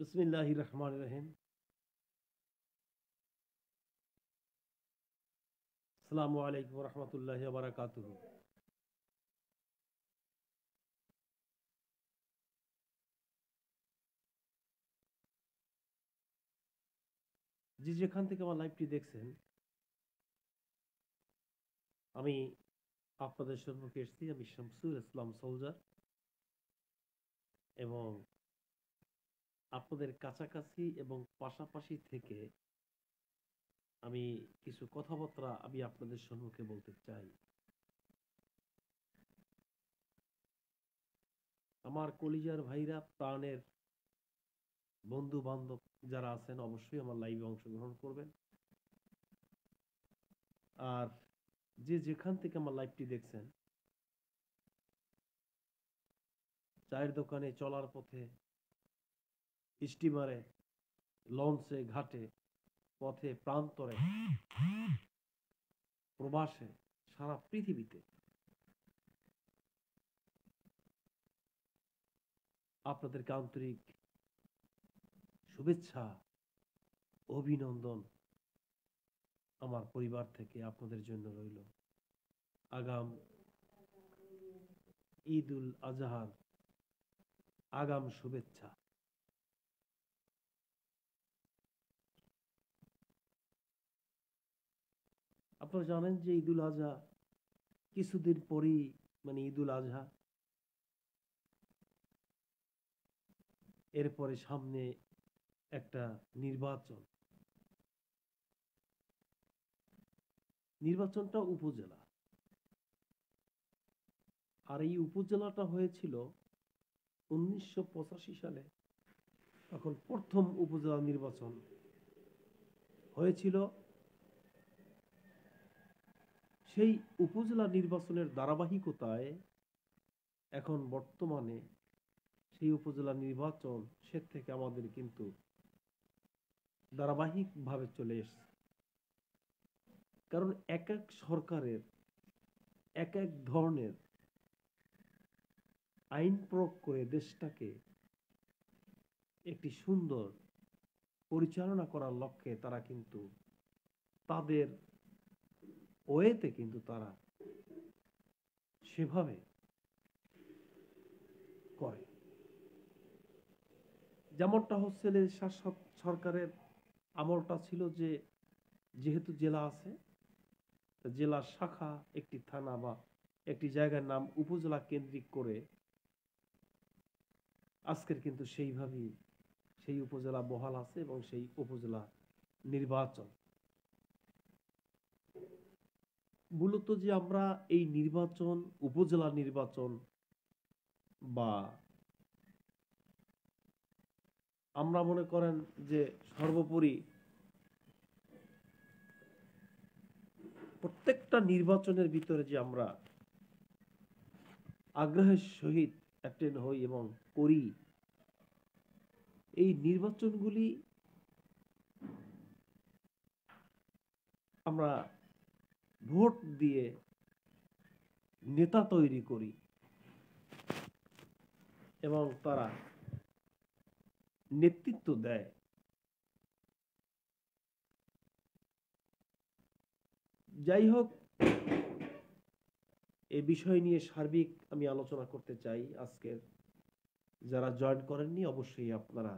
বিসমিল্লাহির রহমানির রহিম। আসসালামু আলাইকুম ওয়া রাহমাতুল্লাহি ওয়া বারাকাতুহু। যে যেখান থেকে আমার লাইভটি দেখছেন, আমি আপনাদের সম্মুখে এসেছি। আমি শামসুল ইসলাম সোলজার এবং আপনাদের কাছাকাছি এবং পাশাপাশি থেকে আমি কিছু কথাবার্তা আমি আপনাদের সম্মুখে বলতে চাই। আমার কলিজার ভাইরা, প্রাণের বন্ধু বান্ধব যারা আছেন অবশ্যই আমার লাইভে অংশগ্রহণ করবেন। আর যে যেখান থেকে আমার লাইভটি দেখছেন, চায়ের দোকানে, চলার পথে, স্টিমারে, লঞ্চে, ঘাটে, পথে, প্রান্তরে, প্রবাসে, সারা পৃথিবীতে আপনাদেরকে আন্তরিক শুভেচ্ছা, অভিনন্দন আমার পরিবার থেকে আপনাদের জন্য রইল। আগাম ঈদ উল আজহার আগাম শুভেচ্ছা। আপনারা জানেন যে ঈদ উল আজহা কিছুদিন পরেই, মানে ঈদ উল আজহা, এরপরে সামনে একটা নির্বাচন। নির্বাচনটা উপজেলা, আর এই উপজেলাটা হয়েছিল 1985 সালে। তখন প্রথম উপজেলা নির্বাচন হয়েছিল। সেই উপজেলা নির্বাচনের ধারাবাহিকতায় এখন বর্তমানে সেই উপজেলা নির্বাচন সে থেকে আমাদের কিন্তু ধারাবাহিকভাবে চলে এসছে। কারণ এক এক সরকারের এক এক ধরনের আইন প্রয়োগ করে দেশটাকে একটি সুন্দর পরিচালনা করার লক্ষ্যে তারা কিন্তু তাদের ওয়েতে কিন্তু তারা সেভাবে করে। যেমনটা হচ্ছে যে শাসক সরকারের আমলটা ছিল যে যেহেতু জেলা আছে, জেলার শাখা একটি থানা বা একটি জায়গার নাম উপজেলা কেন্দ্রিক করে আজকের কিন্তু সেইভাবেই সেই উপজেলা বহাল আছে এবং সেই উপজেলা নির্বাচন। মূলত যে আমরা এই নির্বাচন, উপজেলা নির্বাচন, বা আমরা মনে করেন যে সর্বোপরি প্রত্যেকটা নির্বাচনের ভিতরে যে আমরা আগ্রহের সহিত অ্যাটেন্ড হই এবং করি, এই নির্বাচনগুলি আমরা ভোট দিয়ে নেতা তৈরি করি এবং তারা নেতৃত্ব দেয়। যাই হোক, এই বিষয় নিয়ে সার্বিক আমি আলোচনা করতে চাই। আজকের যারা জয়েন করেননি অবশ্যই আপনারা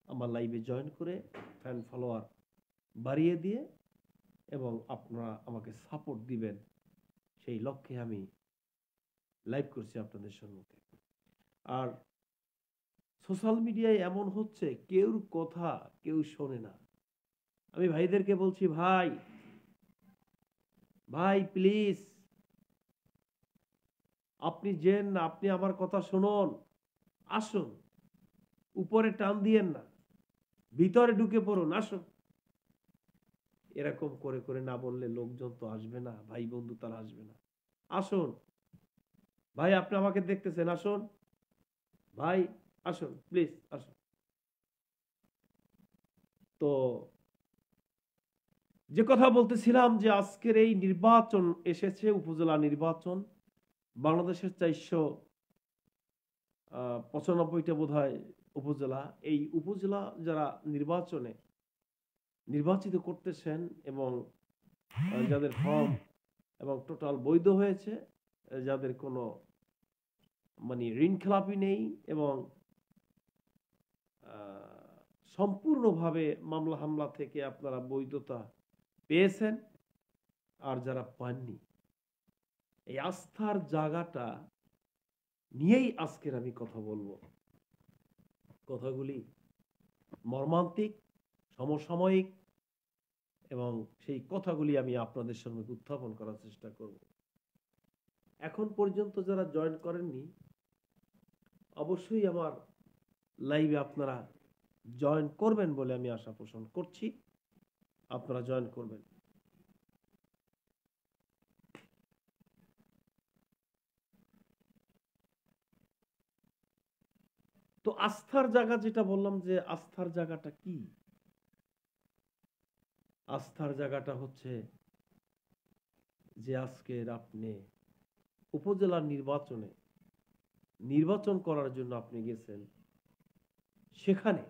আমার লাইভে জয়েন করে ফ্যান ফলোয়ার বাড়িয়ে দিয়ে এবং আপনারা আমাকে সাপোর্ট দিবেন, সেই লক্ষ্যে আমি লাইভ করছি আপনাদের সম্মুখে। আর সোশ্যাল মিডিয়ায় এমন হচ্ছে, কেউর কথা কেউ শোনে না। আমি ভাইদেরকে বলছি, ভাই ভাই প্লিজ আপনি যেন, আপনি আমার কথা শুনুন, আসুন, উপরে টান দিয়েন না, ভিতরে ঢুকে পড়ুন, আসুন। এরকম করে করে না বললে লোকজন তো আসবে না, ভাই বন্ধু তারা আসবে না। আসুন ভাই, আপনি আমাকে দেখতেছেন, আসুন ভাই, আসুন প্লিজ, আসুন। তো যে কথা বলতেছিলাম যে আজকের এই নির্বাচন এসেছে, উপজেলা নির্বাচন। বাংলাদেশের 495টা বোধহয় উপজেলা, এই উপজেলা যারা নির্বাচনে নির্বাচিত করতেছেন এবং যাদের ফর্ম এবং টোটাল বৈধ হয়েছে, যাদের কোনো মানে ঋণ খেলাপি নেই এবং সম্পূর্ণভাবে মামলা হামলা থেকে আপনারা বৈধতা পেয়েছেন, আর যারা পাননি, এই আস্থার জায়গাটা নিয়েই আজকের আমি কথা বলবো। কথাগুলি মর্মান্তিক, সমসাময়িক এবং সেই কথাগুলি আমি আপনাদের সামনে উত্থাপন করার চেষ্টা করব। এখন পর্যন্ত যারা জয়েন করেননি, অবশ্যই আমার লাইভে আপনারা জয়েন করবেন বলে আমি আশা পোষণ করছি। আপনারা জয়েন করবেন। তো আস্থার জায়গা যেটা বললাম, যে আস্থার জায়গাটা কি? আস্থার জায়গাটা হচ্ছে যে আজকের আপনি উপজেলা নির্বাচনে নির্বাচন করার জন্য আপনি গেছেন, সেখানে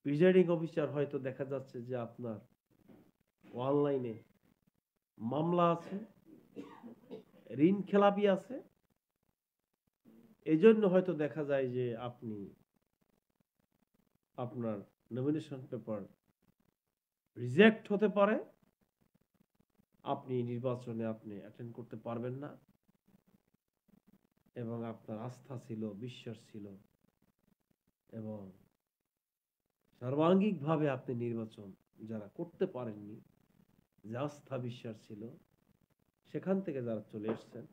প্রিজাইডিং অফিসার হয়তো দেখা যাচ্ছে যে আপনার অনলাইনে মামলা আছে, ঋণ খেলাপি আছে, এই জন্য হয়তো দেখা যায় যে আপনি আপনার নমিনেশন পেপার রিজেক্ট হতে পারে, আপনি নির্বাচনে আপনি অ্যাটেন্ড করতে পারবেন না, এবং আপনার আস্থা ছিল, বিশ্বাস ছিল এবং সর্বাঙ্গিকভাবে আপনি নির্বাচন যারা করতে পারেননি, যে আস্থা বিশ্বাস ছিল, সেখান থেকে যারা চলে এসছেন।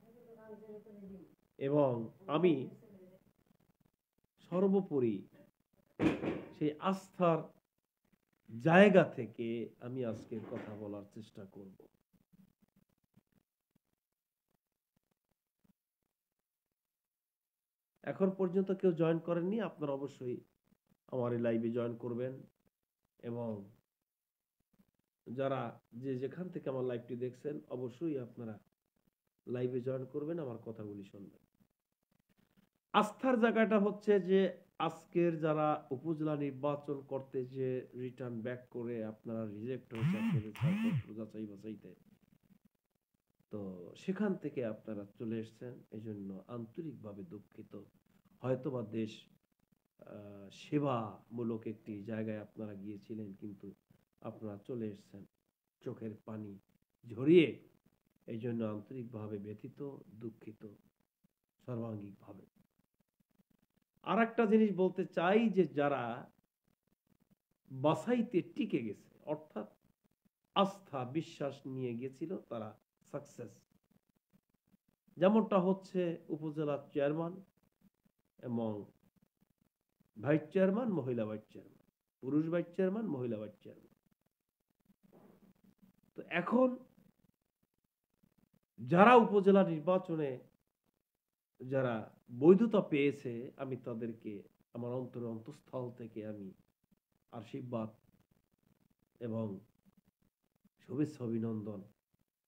এবং আমি সর্বোপরি সেই আস্থার জায়গা থেকে আমি আজকে কথা বলার চেষ্টা করব। এখন পর্যন্ত কেউ জয়েন করেননি, আপনারা অবশ্যই আমার এই লাইভে জয়েন করবেন এবং যারা যে যেখান থেকে আমার লাইভটি দেখছেন, অবশ্যই আপনারা লাইভে জয়েন করবেন, আমার কথাগুলি শুনবেন। আস্থার জায়গাটা হচ্ছে যে আজকের যারা উপজেলা নির্বাচন করতে যে রিটার্ন ব্যাক করে আপনারা রিজেক্ট হয়েছে আপনাদের ছাড়পত্র যাচাই বাছাইতে, তো সেখান থেকে আপনারা চলে এসেছেন, এই জন্য আন্তরিকভাবে দুঃখিত। হয়তোবা দেশ সেবামূলক একটি জায়গায় আপনারা গিয়েছিলেন, কিন্তু আপনারা চলে এসেছেন চোখের পানি ঝরিয়ে, এই জন্য আন্তরিকভাবে ব্যথিত, দুঃখিত সর্বাঙ্গিকভাবে। আর একটা জিনিস বলতে চাই, যে যারা বাছাইতে টিকে গেছে, অর্থাৎ আস্থা বিশ্বাস নিয়ে গেছিল, তারা সাকসেস। যেমনটা হচ্ছে উপজেলার চেয়ারম্যান এবং ভাইস চেয়ারম্যান, মহিলা ভাইস চেয়ারম্যান, পুরুষ ভাইস চেয়ারম্যান, মহিলা ভাইস চেয়ারম্যান। তো এখন যারা উপজেলা নির্বাচনে যারা বৈধতা পেয়েছে, আমি তাদেরকে আমার অন্তঃস্থল থেকে আমি আশীর্বাদ এবং শুভেচ্ছা অভিনন্দন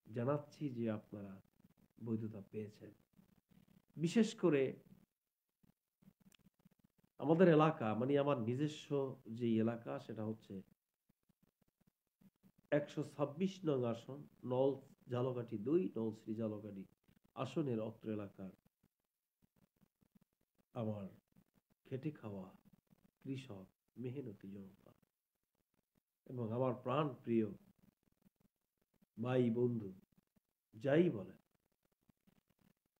জানাচ্ছি যে আপনারা বৈধতা পেয়েছেন। বিশেষ করে আমাদের এলাকা, মানে আমার নিজস্ব যে এলাকা, সেটা হচ্ছে 126 নং আসন, নল ঝালকাঠি 2, নলছিটি ঝালকাঠি আসনের অত্র এলাকার আমার খেটে খাওয়া কৃষক, মেহনতি জনতা এবং আমার প্রাণ প্রিয় ভাই বন্ধু, যাই বলেন,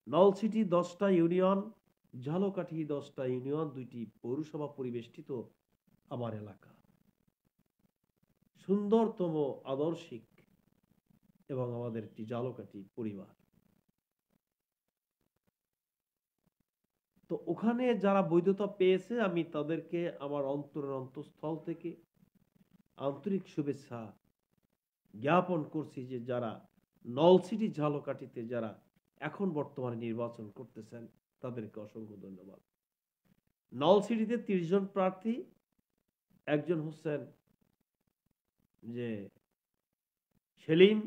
নলছিটি 10টা ইউনিয়ন, ঝালকাঠি 10টা ইউনিয়ন, 2টি পৌরসভা পরিবেষ্টিত আমার এলাকা, সুন্দরতম আদর্শিক এবং আমাদের একটি ঝালকাঠি পরিবার। তো ওখানে যারা বৈধতা পেয়েছে, আমি তাদেরকে আমার অন্তরের অন্তঃস্থল থেকে আন্তরিক শুভেচ্ছা জ্ঞাপন করছি, যে যারা নলছিটি ঝালকাঠিতে যারা এখন বর্তমানে নির্বাচন করতেছেন, তাদেরকে অসংখ্য ধন্যবাদ। নলছিটিতে 30 জন প্রার্থী, একজন হচ্ছেন যে সেলিম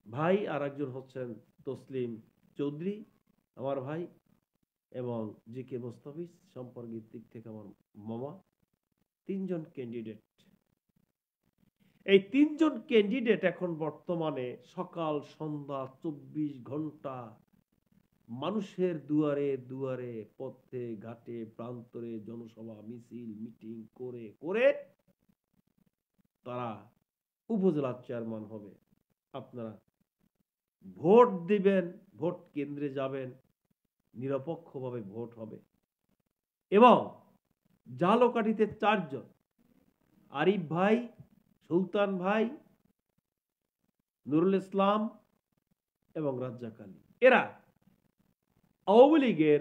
ভাই, আর একজন হচ্ছেন তসলিম চৌধুরী আমার ভাই, এবং জি কে মোস্তাফিজ সম্পর্কের দিক থেকে আমার মামা। 3 জন ক্যান্ডিডেট। এই 3 জন ক্যান্ডিডেট এখন বর্তমানে সকাল সন্ধ্যা 24 ঘন্টা মানুষের দুয়ারে দুয়ারে, পথে ঘাটে, প্রান্তরে জনসভা, মিছিল, মিটিং করে করে তারা উপজেলা চেয়ারম্যান হবে। আপনারা ভোট দিবেন, ভোট কেন্দ্রে যাবেন, নিরপেক্ষভাবে ভোট হবে। এবং ঝালকাঠিতে 4 জন, আরিফ ভাই, সুলতান ভাই, নুরুল ইসলাম এবং রাজ্জাক আলী, এরা আওয়ামী লীগের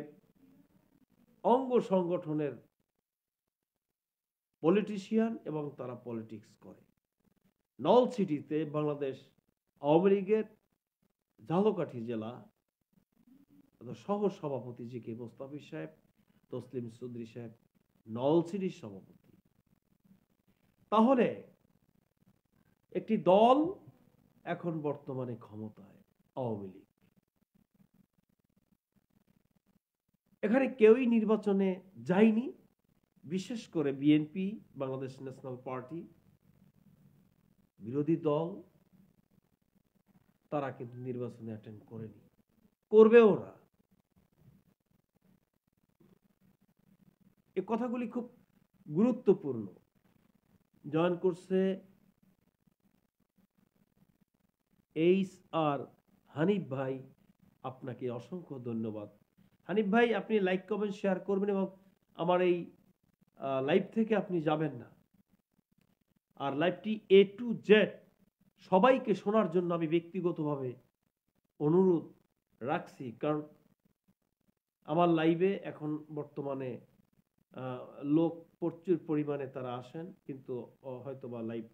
অঙ্গ সংগঠনের পলিটিশিয়ান এবং তারা পলিটিক্স করে। নলছিটিতে বাংলাদেশ আওয়ামী লীগের ঝালকাঠি জেলা সহ সভাপতি জি কে মোস্তাফিজ সাহেব, তসলিম চৌধুরী সাহেব নলছিটির সভাপতি। তাহলে একটি দল এখন বর্তমানে ক্ষমতায়, আওয়ামী লীগ। এখানে কেউই নির্বাচনে যায়নি, বিশেষ করে বিএনপি, বাংলাদেশ ন্যাশনাল পার্টি, বিরোধী দল, তারা কিন্তু নির্বাচনে অ্যাটেন্ড করেনি, করবেও না। এই কথাগুলি খুব গুরুত্বপূর্ণ। জয়েন করছে HR হানিফ ভাই, আপনাকে অসংখ্য ধন্যবাদ। হানিফ ভাই, আপনি লাইক কমেন্ট শেয়ার করবেন এবং আমার এই লাইভ থেকে আপনি যাবেন না। আর লাইভটি A to Z সবাইকে শোনার জন্য আমি ব্যক্তিগতভাবে অনুরোধ রাখছি, কারণ আমার লাইভে এখন বর্তমানে লোক প্রচুর পরিমাণে তারা আসেন, কিন্তু হয়তোবা লাইভ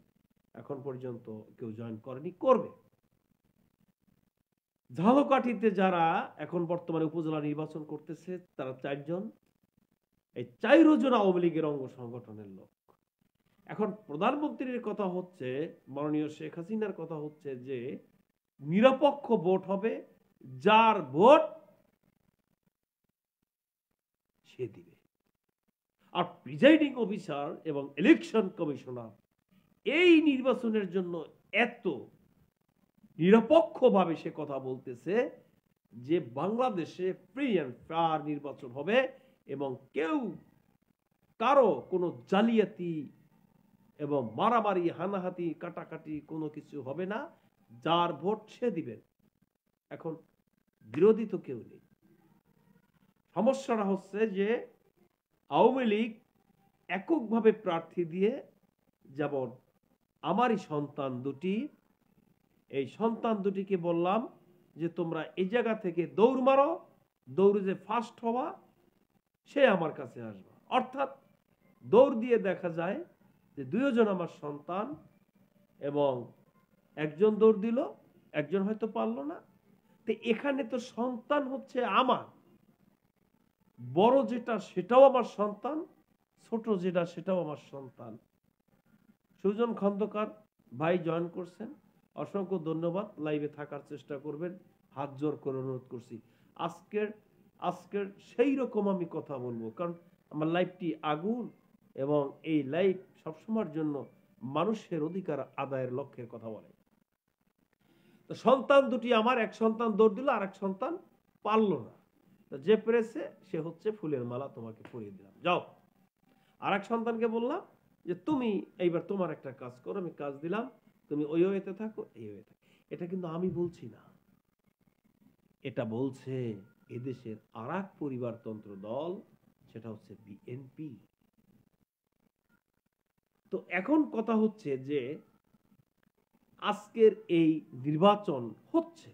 এখন পর্যন্ত কেউ জয়েন করেনি, করবে। ঝালকাঠিতে যারা এখন বর্তমানে উপজেলা নির্বাচন করতেছে তারা 4 জন। এই 4 জন আওয়ামী লীগের অঙ্গ সংগঠনের লোক। এখন প্রধানমন্ত্রীর কথা হচ্ছে, মাননীয় শেখ হাসিনার কথা হচ্ছে যে নিরপেক্ষ ভোট হবে, যার ভোট সে দিবে। আর প্রিজাইডিং অফিসার এবং ইলেকশন কমিশনার এই নির্বাচনের জন্য এত নিরপেক্ষভাবে সে কথা বলতেছে যে বাংলাদেশে ফ্রি অ্যান্ড ফেয়ার নির্বাচন হবে এবং কেউ কারো কোনো জালিয়াতি এবং মারামারি, হানাহাতি, কাটাকাটি কোনো কিছু হবে না, যার ভোট সে দিবেন। এখন বিরোধী তো কেউ নেই। সমস্যাটা হচ্ছে যে আওয়ামী লীগ এককভাবে প্রার্থী দিয়ে, যেমন আমারই সন্তান দুটি, এই সন্তান দুটিকে বললাম যে তোমরা এই জায়গা থেকে দৌড় মারো, দৌড়ে যে ফার্স্ট হওয়া সে আমার কাছে আসবে। অর্থাৎ দৌড় দিয়ে দেখা যায় যে 2 জন আমার সন্তান এবং একজন দৌড় দিল, একজন হয়তো পারলো না। তো এখানে তো সন্তান হচ্ছে আমার, বড় যেটা সেটাও আমার সন্তান, ছোট যেটা সেটাও আমার সন্তান। সুজন খন্দকার ভাই জয়েন করছেন, অসংখ্য ধন্যবাদ। লাইভে থাকার চেষ্টা করবেন, হাত জোর করে অনুরোধ করছি। আজকের সেই রকম আমি কথা বলবো, কারণ আমার লাইভটি আগুন এবং এই লাইভ সবসময়ের জন্য মানুষের অধিকার আদায়ের লক্ষ্যের কথা বলে। তো সন্তান দুটি আমার, এক সন্তান দৌড় দিল, আর এক সন্তান পারল না। যে পেরেছে সে হচ্ছে ফুলের মালা তোমাকে পরিয়ে দিলাম, যাও। আর এক সন্তানকে বললাম যে তুমি এইবার তোমার একটা কাজ করো, আমি কাজ দিলাম, তুমি ওই ওয়েতে থাকো, এই ওয়ে থাকো। এটা কিন্তু আমি বলছি না, এটা বলছে এদেশের আর এক পরিবারতন্ত্র দল, সেটা হচ্ছে বিএনপি। তো এখন কথা হচ্ছে যে আজকের এই নির্বাচন হচ্ছে,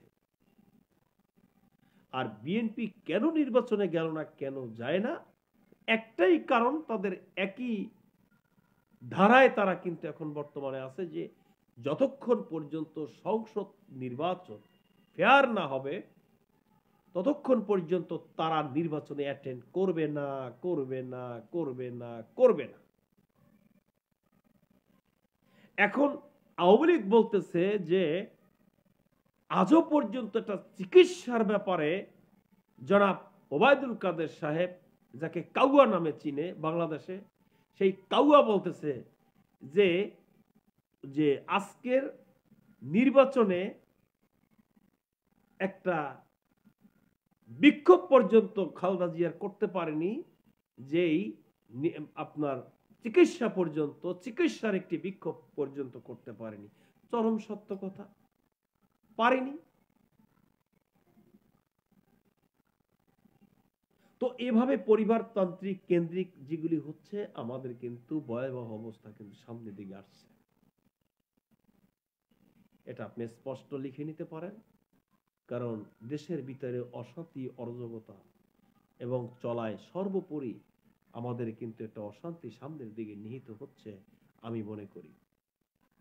আর বিএনপি কেন নির্বাচনে গেল না, কেন যায় না, একটাই কারণ, তাদের একই ধারায় তারা কিন্তু এখন বর্তমানে আছে যে যতক্ষণ পর্যন্ত সংসদ নির্বাচন ফেয়ার না হবে ততক্ষণ পর্যন্ত তারা নির্বাচনে অ্যাটেন্ড করবে না, করবে না, করবে না, করবে না। এখন আওয়ামী লীগ বলতেছে যে আজও পর্যন্ত একটা চিকিৎসার ব্যাপারে জনাব ওবায়দুল কাদের সাহেব, যাকে কাউয়া নামে চিনে বাংলাদেশে, সেই কাউয়া বলতেছে যে যে আজকের নির্বাচনে একটা বিক্ষোভ পর্যন্ত খালেদা জিয়ার করতে পারেনি, যেই আপনার চিকিৎসার একটি বিক্ষোভ পর্যন্ত করতে পারেনি। চরম সত্য কথা, পারেনি। তো এভাবে পরিবারতান্ত্রিক কেন্দ্রিক যেগুলি হচ্ছে, আমাদের কিন্তু ভয়াবহ অবস্থা কিন্তু সামনের দিকে আসছে। এটা আপনি স্পষ্ট লিখে নিতে পারেন, কারণ দেশের ভিতরে অশান্তি, অরাজকতা এবং চলায় সর্বোপরি আমাদের কিন্তু একটা অশান্তি সামনের দিকে নিহিত হচ্ছে আমি মনে করি।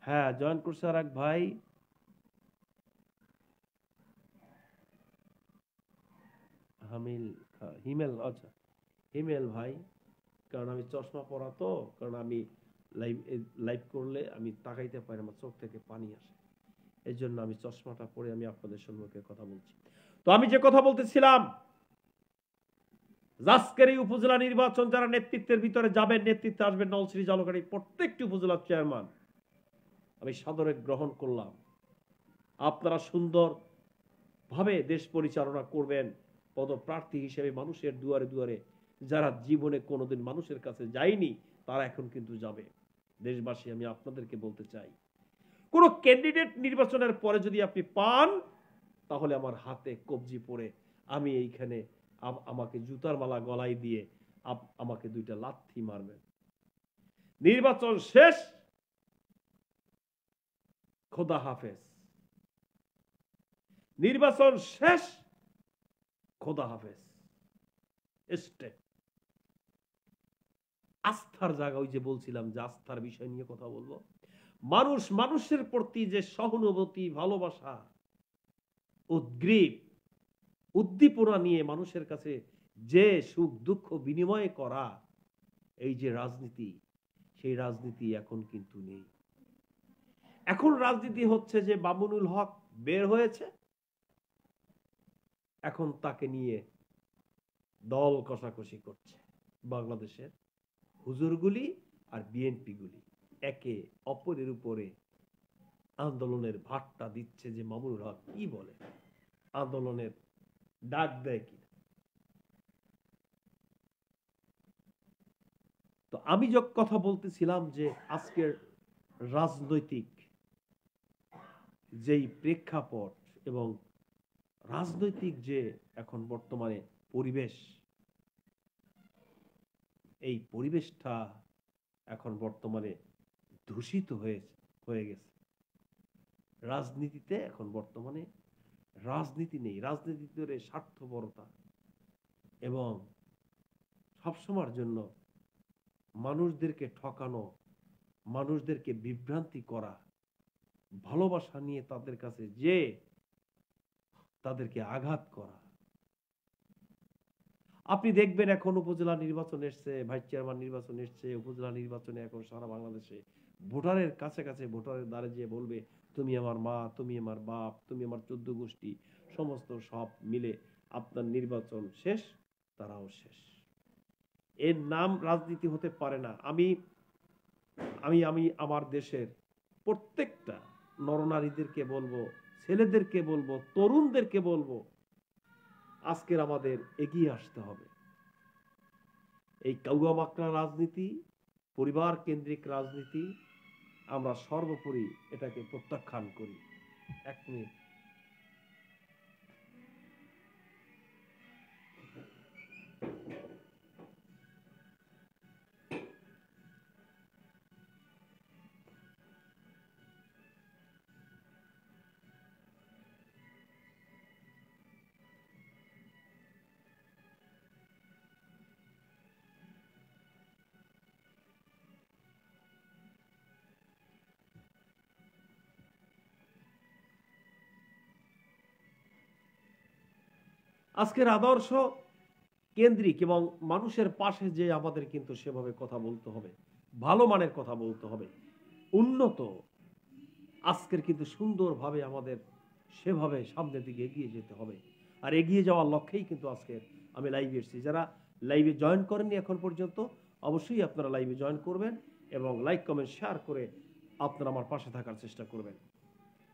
হ্যাঁ, জয়েন করছে আর এক ভাই। হিমেল, আচ্ছা হিমেল ভাই, কারণ আমি চশমা পরা, তো কারণ আমি লাইভ করলে আমি তাকাইতে পারি, আমার চোখ থেকে পানি আসে, এই জন্য আমি চশমাটা পরে আমি আপনাদের সম্মুখে কথা বলছি। তো আমি যে কথা বলতেছিলাম, আজকের এই উপজেলা নির্বাচন যারা নেতৃত্বের ভিতরে যাবেন, নেতৃত্বে আসবেন নলছিটি জালকাঠি প্রত্যেকটি উপজেলার চেয়ারম্যান আমি সাদরে গ্রহণ করলাম। আপনারা সুন্দর ভাবে দেশ পরিচালনা করবেন, পদপ্রার্থী হিসেবে মানুষের দুয়ারে দুয়ারে, যারা জীবনে কোনোদিন মানুষের কাছে যায়নি তারা এখন কিন্তু যাবে। দেশবাসী, আমি আপনাদেরকে বলতে চাই, কোন ক্যান্ডিডেট নির্বাচনের পরে যদি আপনি পান, তাহলে আমার হাতে কবজি পড়ে আমি এইখানে আমাকে জুতার মালা গলায় দিয়ে আমাকে দুইটা লাথি মারবেন। নির্বাচন শেষ, খোদা হাফেজ। নির্বাচন শেষ, খোদা হাফেজ। আস্থার জায়গা, ওই যে বলছিলাম যে আস্থার বিষয় নিয়ে কথা বলবো। মানুষের প্রতি যে সহানুভূতি, ভালোবাসা, উদ্গ্রীব, উদ্দীপনা নিয়ে মানুষের কাছে যে সুখ দুঃখ বিনিময় করা, এই যে রাজনীতি, সেই রাজনীতি এখন কিন্তু নেই। এখন রাজনীতি হচ্ছে যে মামুনুল হক বের হয়েছে, এখন তাকে নিয়ে দল কষাকষি করছে বাংলাদেশের হুজুরগুলি আর বিএনপি গুলি, একে অপরের উপরে আন্দোলনের ভাট্টা দিচ্ছে যে মামুনুল হক কি বলে, আন্দোলনের ডাক দেয় কি। তো আমি যে কথা বলতেছিলাম যে আজকের রাজনৈতিক যেই প্রেক্ষাপট এবং রাজনৈতিক যে এখন বর্তমানে পরিবেশ, এই পরিবেশটা এখন বর্তমানে দূষিত হয়ে গেছে। রাজনীতিতে এখন বর্তমানে রাজনীতি নেই, রাজনীতিতে স্বার্থপরতা এবং সবসময়ের জন্য মানুষদেরকে ঠকানো, মানুষদেরকে বিভ্রান্তি করা, ভালোবাসা নিয়ে তাদের কাছে যে তাদেরকে আঘাত করা। আপনি দেখবেন এখন উপজেলা নির্বাচন এসছে, ভাইস চেয়ারম্যান নির্বাচন এসছে, উপজেলা নির্বাচনে এখন সারা বাংলাদেশে ভোটারের কাছে কাছে ভোটারের দ্বারে যে বলবে তুমি আমার মা, তুমি আমার বাপ, তুমি আমার 14 গোষ্ঠী, সমস্ত সব মিলে আপনার নির্বাচন শেষ, তারাও শেষ। এর নাম রাজনীতি হতে পারে না। আমি আমি আমি আমার দেশের প্রত্যেকটা নরনারীদেরকে বলবো, ছেলেদেরকে বলবো, তরুণদেরকে বলবো, আজকের আমাদের এগিয়ে আসতে হবে। এই কাউয়া মাকড়া রাজনীতি, পরিবার কেন্দ্রিক রাজনীতি, আমরা সর্বোপরি এটাকে প্রত্যাখ্যান করি। এক মিনিট। আজকের আদর্শ কেন্দ্রিক এবং মানুষের পাশে যে আমাদের কিন্তু সেভাবে কথা বলতে হবে, ভালো মানের কথা বলতে হবে, উন্নত, আজকের কিন্তু সুন্দরভাবে আমাদের সেভাবে সামনের দিকে এগিয়ে যেতে হবে। আর এগিয়ে যাওয়ার লক্ষ্যেই কিন্তু আজকের আমি লাইভে এসেছি। যারা লাইভে জয়েন করেননি এখন পর্যন্ত, অবশ্যই আপনারা লাইভে জয়েন করবেন এবং লাইক কমেন্ট শেয়ার করে আপনারা আমার পাশে থাকার চেষ্টা করবেন।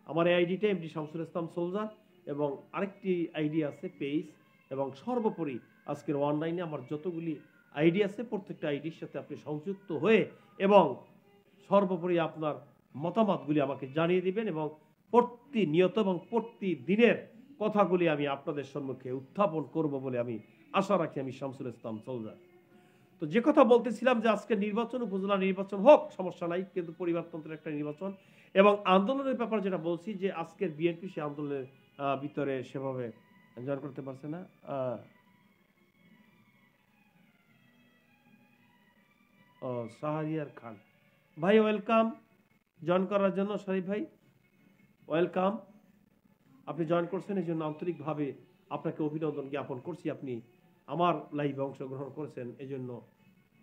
আমার এই আইডিটা এমডি শামসুল ইসলাম সোলজার, এবং আরেকটি আইডি আছে পেজ, এবং সর্বোপরি আজকের অনলাইনে আমার যতগুলি আইডি আছে প্রত্যেকটা আইডির সাথে আপনি সংযুক্ত হয়ে এবং সর্বোপরি আপনার মতামতগুলি আমাকে জানিয়ে দিবেন, এবং প্রতিনিয়ত এবং প্রতিদিনের কথাগুলি আমি আপনাদের সম্মুখে উত্থাপন করব বলে আমি আশা রাখি। আমি শামসুল ইসলাম সোলজার। তো যে কথা বলতেছিলাম যে আজকে নির্বাচন, উপজেলা নির্বাচন হোক, সমস্যা নাই, কিন্তু পরিবারতন্ত্রের একটা নির্বাচন এবং আন্দোলনের ব্যাপার যেটা বলছি যে আজকের বিএনপি সে আন্দোলনের ভিতরে সেভাবে জয়েন করতে পারছে না। শাহরিয়ার খান ভাই ওয়েলকাম জয়েন করার জন্য। শরীফ ভাই ওয়েলকাম, আপনি জয়েন করছেন এই জন্য আন্তরিকভাবে আপনাকে অভিনন্দন জ্ঞাপন করছি। আপনি আমার লাইভে অংশগ্রহণ করেছেন এই জন্য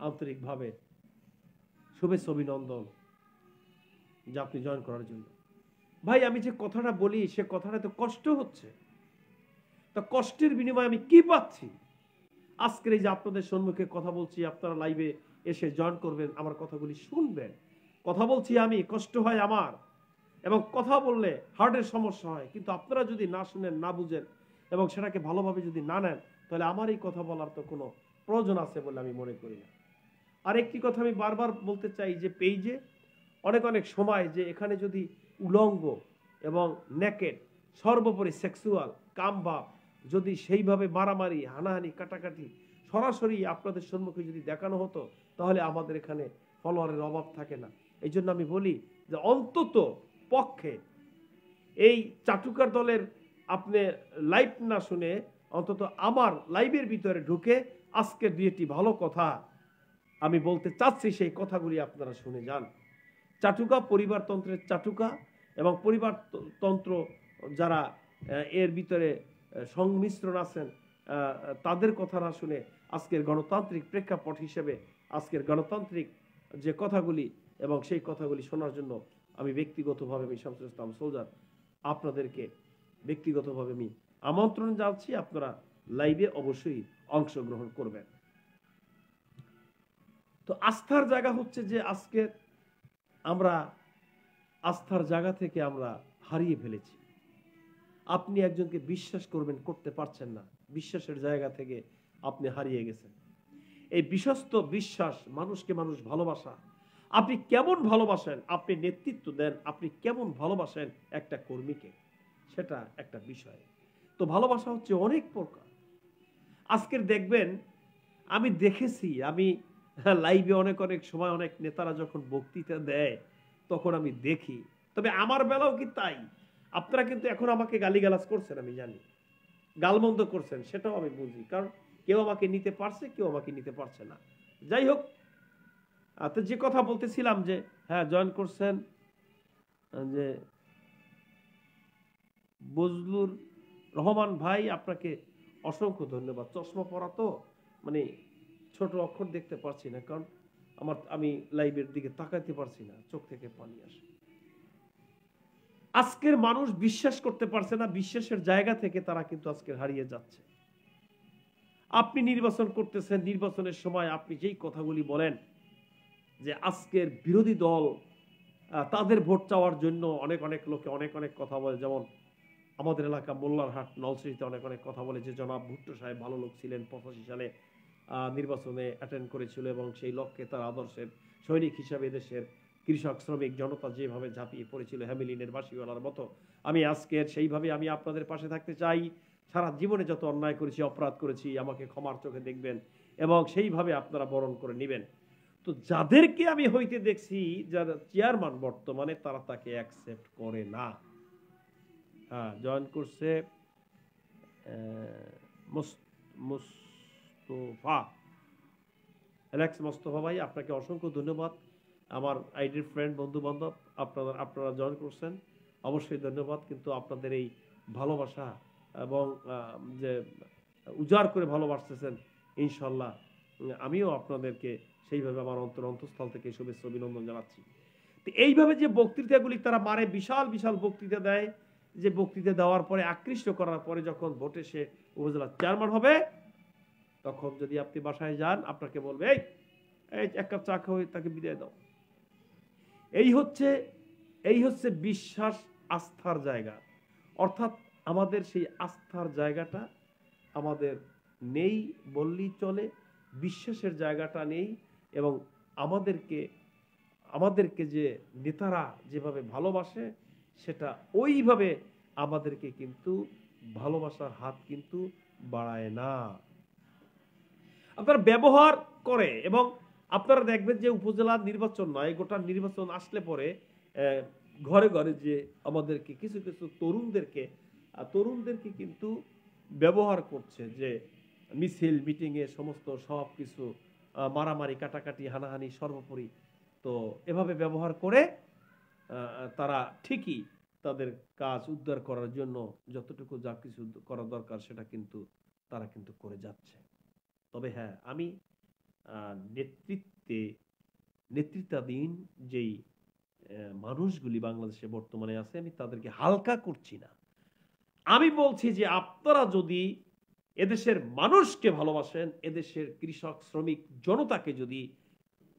আন্তরিকভাবে শুভেচ্ছা অভিনন্দন যে আপনি জয়েন করার জন্য। ভাই আমি যে কথাটা বলি সে কথাটা তো কষ্ট হচ্ছে, তা কষ্টের বিনিময়ে আমি কি পাচ্ছি? আজকের এই যে আপনাদের সম্মুখে কথা বলছি, আপনারা লাইভে এসে জয়েন করবেন, আমার কথাগুলি শুনবেন। কথা বলছি আমি, কষ্ট হয় আমার, এবং কথা বললে হার্টের সমস্যা হয়, কিন্তু আপনারা যদি না শুনেন, না বুঝেন এবং সেটাকে ভালোভাবে যদি না নেন, তাহলে আমার এই কথা বলার তো কোনো প্রয়োজন আছে বলে আমি মনে করি না। আর একটি কথা আমি বারবার বলতে চাই যে পেজে অনেক অনেক সময় যে এখানে যদি উলঙ্গ এবং নেকেড, সর্বোপরি সেক্সুয়াল কামভাব যদি সেইভাবে মারামারি, হানাহানি, কাটাকাটি সরাসরি আপনাদের সম্মুখে যদি দেখানো হতো, তাহলে আমাদের এখানে ফলোয়ারের অভাব থাকে না। এই জন্য আমি বলি যে অন্তত পক্ষে এই চাটুকার দলের আপনি লাইভ না শুনে অন্তত আমার লাইভের ভিতরে ঢুকে আজকের দুইটি ভালো কথা আমি বলতে চাচ্ছি, সেই কথাগুলি আপনারা শুনে যান। চাটুকা, পরিবারতন্ত্রের চাটুকা এবং পরিবারতন্ত্র যারা এর ভিতরে সংমিশ্রণ আছেন, তাদের কথা না শুনে আজকের গণতান্ত্রিক প্রেক্ষাপট হিসেবে আজকের গণতান্ত্রিক যে কথাগুলি এবং সেই কথাগুলি শোনার জন্য আমি ব্যক্তিগতভাবে আমি শামসুল ইসলাম সোলজার আপনাদেরকে ব্যক্তিগতভাবে আমি আমন্ত্রণ জানাচ্ছি। আপনারা লাইভে অবশ্যই অংশগ্রহণ করবেন। তো আস্থার জায়গা হচ্ছে যে আজকে আমরা আস্থার জায়গা থেকে আমরা হারিয়ে ফেলেছি। আপনি একজনকে বিশ্বাস করবেন, করতে পারছেন না, বিশ্বাসের জায়গা থেকে আপনি হারিয়ে গেছেন। এই বিশ্বস্ত বিশ্বাস, মানুষকে মানুষ ভালোবাসা, আপনি কেমন ভালোবাসেন, আপনি নেতৃত্ব দেন, আপনি কেমন ভালোবাসেন একটা কর্মীকে, সেটা একটা বিষয়। তো ভালোবাসা হচ্ছে অনেক প্রকার। আজকের দেখবেন, আমি দেখেছি, আমি লাইভে অনেক অনেক সময় অনেক নেতারা যখন বক্তৃতা দেয় তখন আমি দেখি, তবে আমার বেলাও কি তাই? আপনারা কিন্তু এখন আমাকে গালিগালাজ করছেন, আমি জানি, গালমন্দ করছেন, সেটাও আমি বুঝি, কারণ কেউ আমাকে নিতে পারছে, কেউ আমাকে নিতে পারছে না। যাই হোক, তো যে কথা বলতেছিলাম যে হ্যাঁ জয়েন করছেন যে বজলুর রহমান ভাই, আপনাকে অসংখ্য ধন্যবাদ। চশমা পরা তো মানে ছোট অক্ষর দেখতে পারছি না, কারণ আমি লাইভের দিকে তাকাইতে পারছি না, চোখ থেকে পানি আসে। আজকের মানুষ বিশ্বাস করতে পারছে না, বিশ্বাসের জায়গা থেকে তারা কিন্তু আজকে হারিয়ে যাচ্ছে। আপনি নির্বাচন করতেছেন, নির্বাচনের সময় আপনি যেই কথাগুলি বলেন যে আজকের বিরোধী দল তাদের ভোট চাওয়ার জন্য অনেক অনেক লোকে অনেক অনেক কথা বলে, যেমন আমাদের এলাকা মোল্লারহাট নলছিটিতে অনেক অনেক কথা বলে যে জনাব ভুট্টো সাহেব ভালো লোক ছিলেন, 85 সালে নির্বাচনে অ্যাটেন্ড করেছিল এবং সেই লক্ষ্যে তার আদর্শের সৈনিক হিসাবে দেশের কৃষক শ্রমিক জনতা যেভাবে ঝাঁপিয়ে পড়েছিল হ্যামিলিনের বাসিওয়ালার মতো, আমি আজকের সেইভাবে আমি আপনাদের পাশে থাকতে চাই। সারা জীবনে যত অন্যায় করেছি, অপরাধ করেছি, আমাকে ক্ষমার চোখে দেখবেন এবং সেইভাবে আপনারা বরণ করে নেবেন। তো যাদেরকে আমি হইতে দেখছি, যারা চেয়ারম্যান বর্তমানে, তারা তাকে অ্যাকসেপ্ট করে না। হ্যাঁ, জয়েন করছে মোস্তফা, অ্যালেক্স মোস্তফা ভাই, আপনাকে অসংখ্য ধন্যবাদ। আমার আইডির ফ্রেন্ড, বন্ধু বান্ধব, আপনারা জয়েন করছেন, অবশ্যই ধন্যবাদ। কিন্তু আপনাদের এই ভালোবাসা এবং যে উজাড় করে ভালোবাসতেছেন, ইনশাল্লাহ আমিও আপনাদেরকে সেইভাবে আমার অন্তঃস্থল থেকে শুভেচ্ছা অভিনন্দন জানাচ্ছি। তো এইভাবে যে বক্তৃতাগুলি তারা মারে, বিশাল বিশাল বক্তৃতা দেয়, যে বক্তৃতা দেওয়ার পরে আকৃষ্ট করার পরে যখন ভোটে সে উপজেলা চেয়ারম্যান হবে, তখন যদি আপনি বাসায় যান, আপনাকে বলবে এই এই এক কাপ চা খাওয়াই তাকে বিদায় দাও। এই হচ্ছে বিশ্বাস, আস্থার জায়গা। অর্থাৎ আমাদের সেই আস্থার জায়গাটা আমাদের নেই বললেই চলে, বিশ্বাসের জায়গাটা নেই। এবং আমাদেরকে যে নেতারা যেভাবে ভালোবাসে, সেটা ওইভাবে আমাদেরকে কিন্তু ভালোবাসার হাত কিন্তু বাড়ায় না। আপনারা ব্যবহার করে, এবং আপনারা দেখবেন যে উপজেলা নির্বাচন নয়, গোটা নির্বাচন আসলে পরে ঘরে ঘরে যে আমাদেরকে কিছু কিছু তরুণদেরকে কিন্তু ব্যবহার করছে, যে মিছিল মিটিংয়ে সমস্ত সব কিছু মারামারি কাটাকাটি হানাহানি সর্বোপরি। তো এভাবে ব্যবহার করে তারা ঠিকই তাদের কাজ উদ্ধার করার জন্য যতটুকু যা কিছু করা দরকার সেটা কিন্তু তারা কিন্তু করে যাচ্ছে। তবে হ্যাঁ, আমি নেতৃত্বাধীন যেই মানুষগুলি বাংলাদেশে বর্তমানে আছে, আমি তাদেরকে হালকা করছি না। আমি বলছি যে আপনারা যদি এদেশের মানুষকে ভালোবাসেন, এদেশের কৃষক শ্রমিক জনতাকে যদি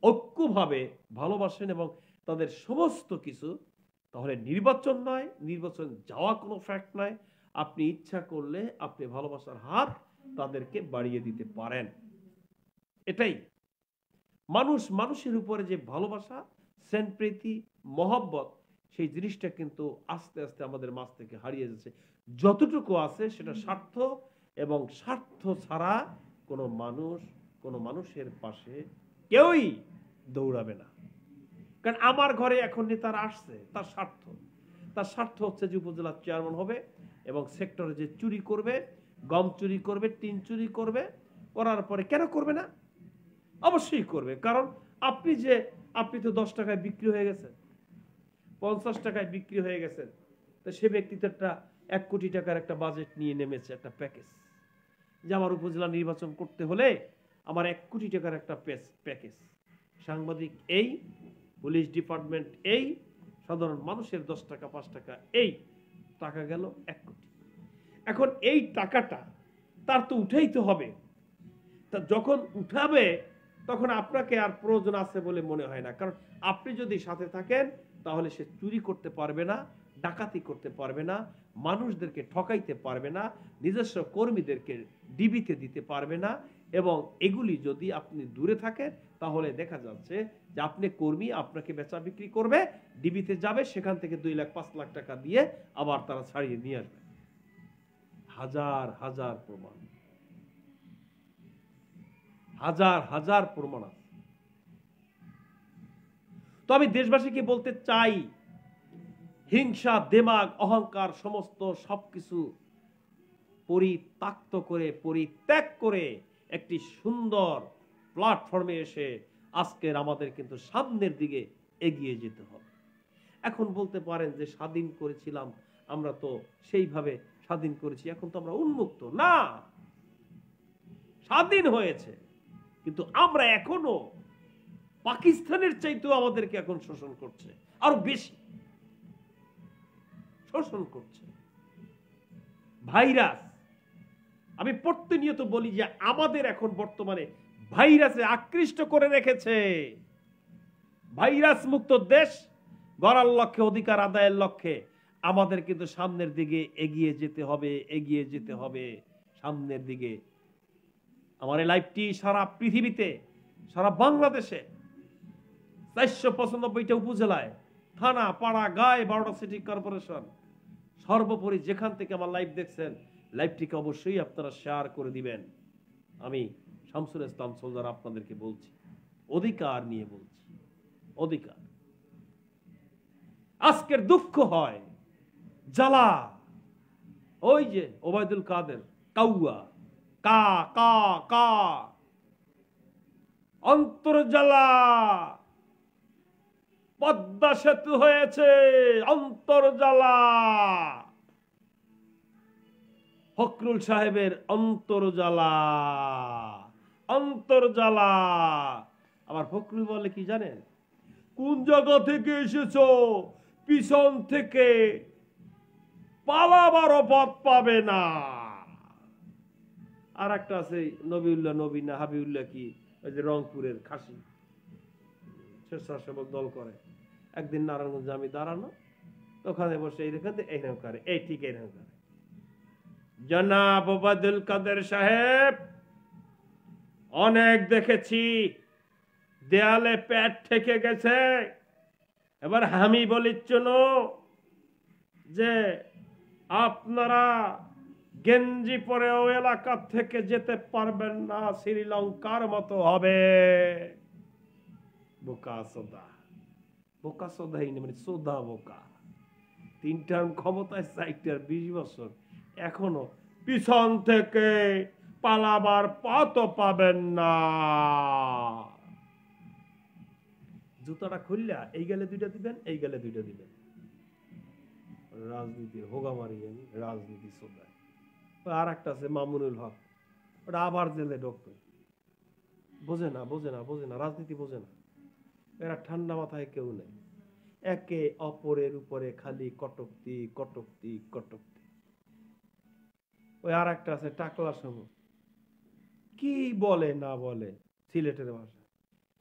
ঐক্যভাবে ভালোবাসেন এবং তাদের সমস্ত কিছু, তাহলে নির্বাচন নয়, নির্বাচন যাওয়া কোনো ফ্যাক্ট নয়। আপনি ইচ্ছা করলে আপনি ভালোবাসার হাত তাদেরকে বাড়িয়ে দিতে পারেন। এটাই মানুষের উপরে যে ভালোবাসা, স্নেহপ্রীতি, মহব্বত, সেই জিনিসটা কিন্তু আস্তে আস্তে আমাদের মাঝ থেকে হারিয়ে যাচ্ছে। যতটুকু আছে সেটা স্বার্থ, এবং স্বার্থ ছাড়া কোনো মানুষের পাশে কেউই দৌড়াবে না। কারণ আমার ঘরে এখন নেতারা আসছে, তার স্বার্থ হচ্ছে যে উপজেলার চেয়ারম্যান হবে এবং সেক্টরে যে চুরি করবে, গম চুরি করবে, টিন চুরি করবে, করার পরে কেন করবে না? অবশ্যই করবে। কারণ আপনি তো 10 টাকায় বিক্রি হয়ে গেছেন, 50 টাকায় বিক্রি হয়ে গেছেন। তো সে ব্যক্তি তো 1 কোটি টাকার একটা বাজেট নিয়ে নেমেছে, একটা প্যাকেজ, যে আমার উপজেলা নির্বাচন করতে হলে আমার 1 কোটি টাকার একটা প্যাকেজ, সাংবাদিক এই, পুলিশ ডিপার্টমেন্ট এই, সাধারণ মানুষের 10 টাকা 5 টাকা, এই টাকা গেল 1 কোটি। এখন এই টাকাটা তার তো উঠাইতে হবে। তা যখন উঠাবে তখন আপনাকে আর প্রয়োজন আছে বলে মনে হয় না। কারণ আপনি যদি সাথে থাকেন তাহলে সে চুরি করতে পারবে না, ডাকাতি করতে পারবে না, মানুষদেরকে ঠকাইতে পারবে না, নিজস্ব কর্মীদেরকে ডিবিতে দিতে পারবে না। এবং এগুলি যদি আপনি দূরে থাকেন তাহলে দেখা যাচ্ছে যে আপনি কর্মী, আপনাকে বেচা বিক্রি করবে, ডিবিতে যাবে, সেখান থেকে 2 লাখ 5 লাখ টাকা দিয়ে আবার তারা ছাড়িয়ে নিয়ে আসবে। হাজার হাজার প্রমাণ, হাজার প্রমাণ আছে। তো আমি দেশবাসীকে বলতে চাই, হিংসা, দেমাগ, অহংকার সমস্ত সবকিছু পরিত্যাগ করে একটি সুন্দর প্ল্যাটফর্মে এসে আজকের আমাদের কিন্তু সামনের দিকে এগিয়ে যেতে হবে। এখন বলতে পারেন যে স্বাধীন করেছিলাম, আমরা তো সেইভাবে স্বাধীন করেছি, এখন তো আমরা উন্মুক্ত। না, স্বাধীন হয়েছে, কিন্তু আমরা এখনো পাকিস্তানের চাইতেও আমাদেরকে এখন শোষণ করছে, আরো বেশি শোষণ করছে। ভাইরাস, আমি প্রতিনিয়ত বলি যে আমাদের এখন বর্তমানে ভাইরাসে আকৃষ্ট করে রেখেছে। ভাইরাস মুক্ত দেশ গড়ার লক্ষ্যে, অধিকার আদায়ের লক্ষ্যে আমাদের কিন্তু সামনের দিকে এগিয়ে যেতে হবে সামনের দিকে। আমার এই লাইভটি সারা পৃথিবীতে, সারা বাংলাদেশে 495টা উপজেলায়, থানা, পাড়া, গায়ে 12টা সিটি কর্পোরেশন, সর্বোপরি যেখান থেকে আমার লাইভ দেখছেন, লাইভটিকে অবশ্যই আপনারা শেয়ার করে দিবেন। আমি শামসুল ইসলাম সোলজার আপনাদেরকে বলছি, অধিকার নিয়ে বলছি, অধিকার। আজকের দুঃখ হয়, জ্বালা, ওই যে ওবায়দুল কাদের কাউয়া, কা কা কা, অন্তর্জালা, পদ্মা সেতু হয়েছে, অন্তর্জালা, ফখরুল সাহেবের অন্তর্জালা। আবার ফখরুল বলে কি জানেন? কোন জায়গা থেকে এসেছো? পিছন থেকে পালাবারও পথ পাবে না। আর একটা আছে নবিউল্লাহ, নবী না হাবিউল্লাহ, কি ওই যে রংপুরের খাসি, স্বেচ্ছাসেবক দল করে। একদিন নারায়ণগঞ্জে আমি দাঁড়ানো, ওখানে বসে এই দেখেন এইরকম করে, এই ঠিক এইরকম করে। জনাব ওবায়দুল কাদের সাহেব, অনেক দেখেছি দেয়ালে পেট থেকে গেছে, এবার আমি বলি চলো যে আপনারা গেঞ্জি পরেও এলাকা থেকে যেতে পারবেন না, শ্রীলঙ্কার মতো হবে। বোকা সোদা, বোকা সোদাই মানে সোদা বোকা। 3 টার্ম ক্ষমতায় 20 বছর, এখনো পিছন থেকে পালাবার পথ পাবেন না। জুতাটা খুললা এই গেলে 2টা দিবেন, এই গেলে 2টা দিবেন। রাজনীতির হোগামারি, আমি রাজনীতি সোদায়। আর একটা আছে মামুনুল হক, ওটা আবার জেলে ঢুকবে। বোঝে না, বোঝে না, বোঝে না, রাজনীতি বোঝে না। এরা ঠান্ডা মাথায় কেউ নেই, একে অপরের উপরে খালি কটুক্তি কটুক্তি কটুক্তি। ওই আর একটা আছে টাকলা সমুখ, কি বলে না বলে সিলেটের ভাষা,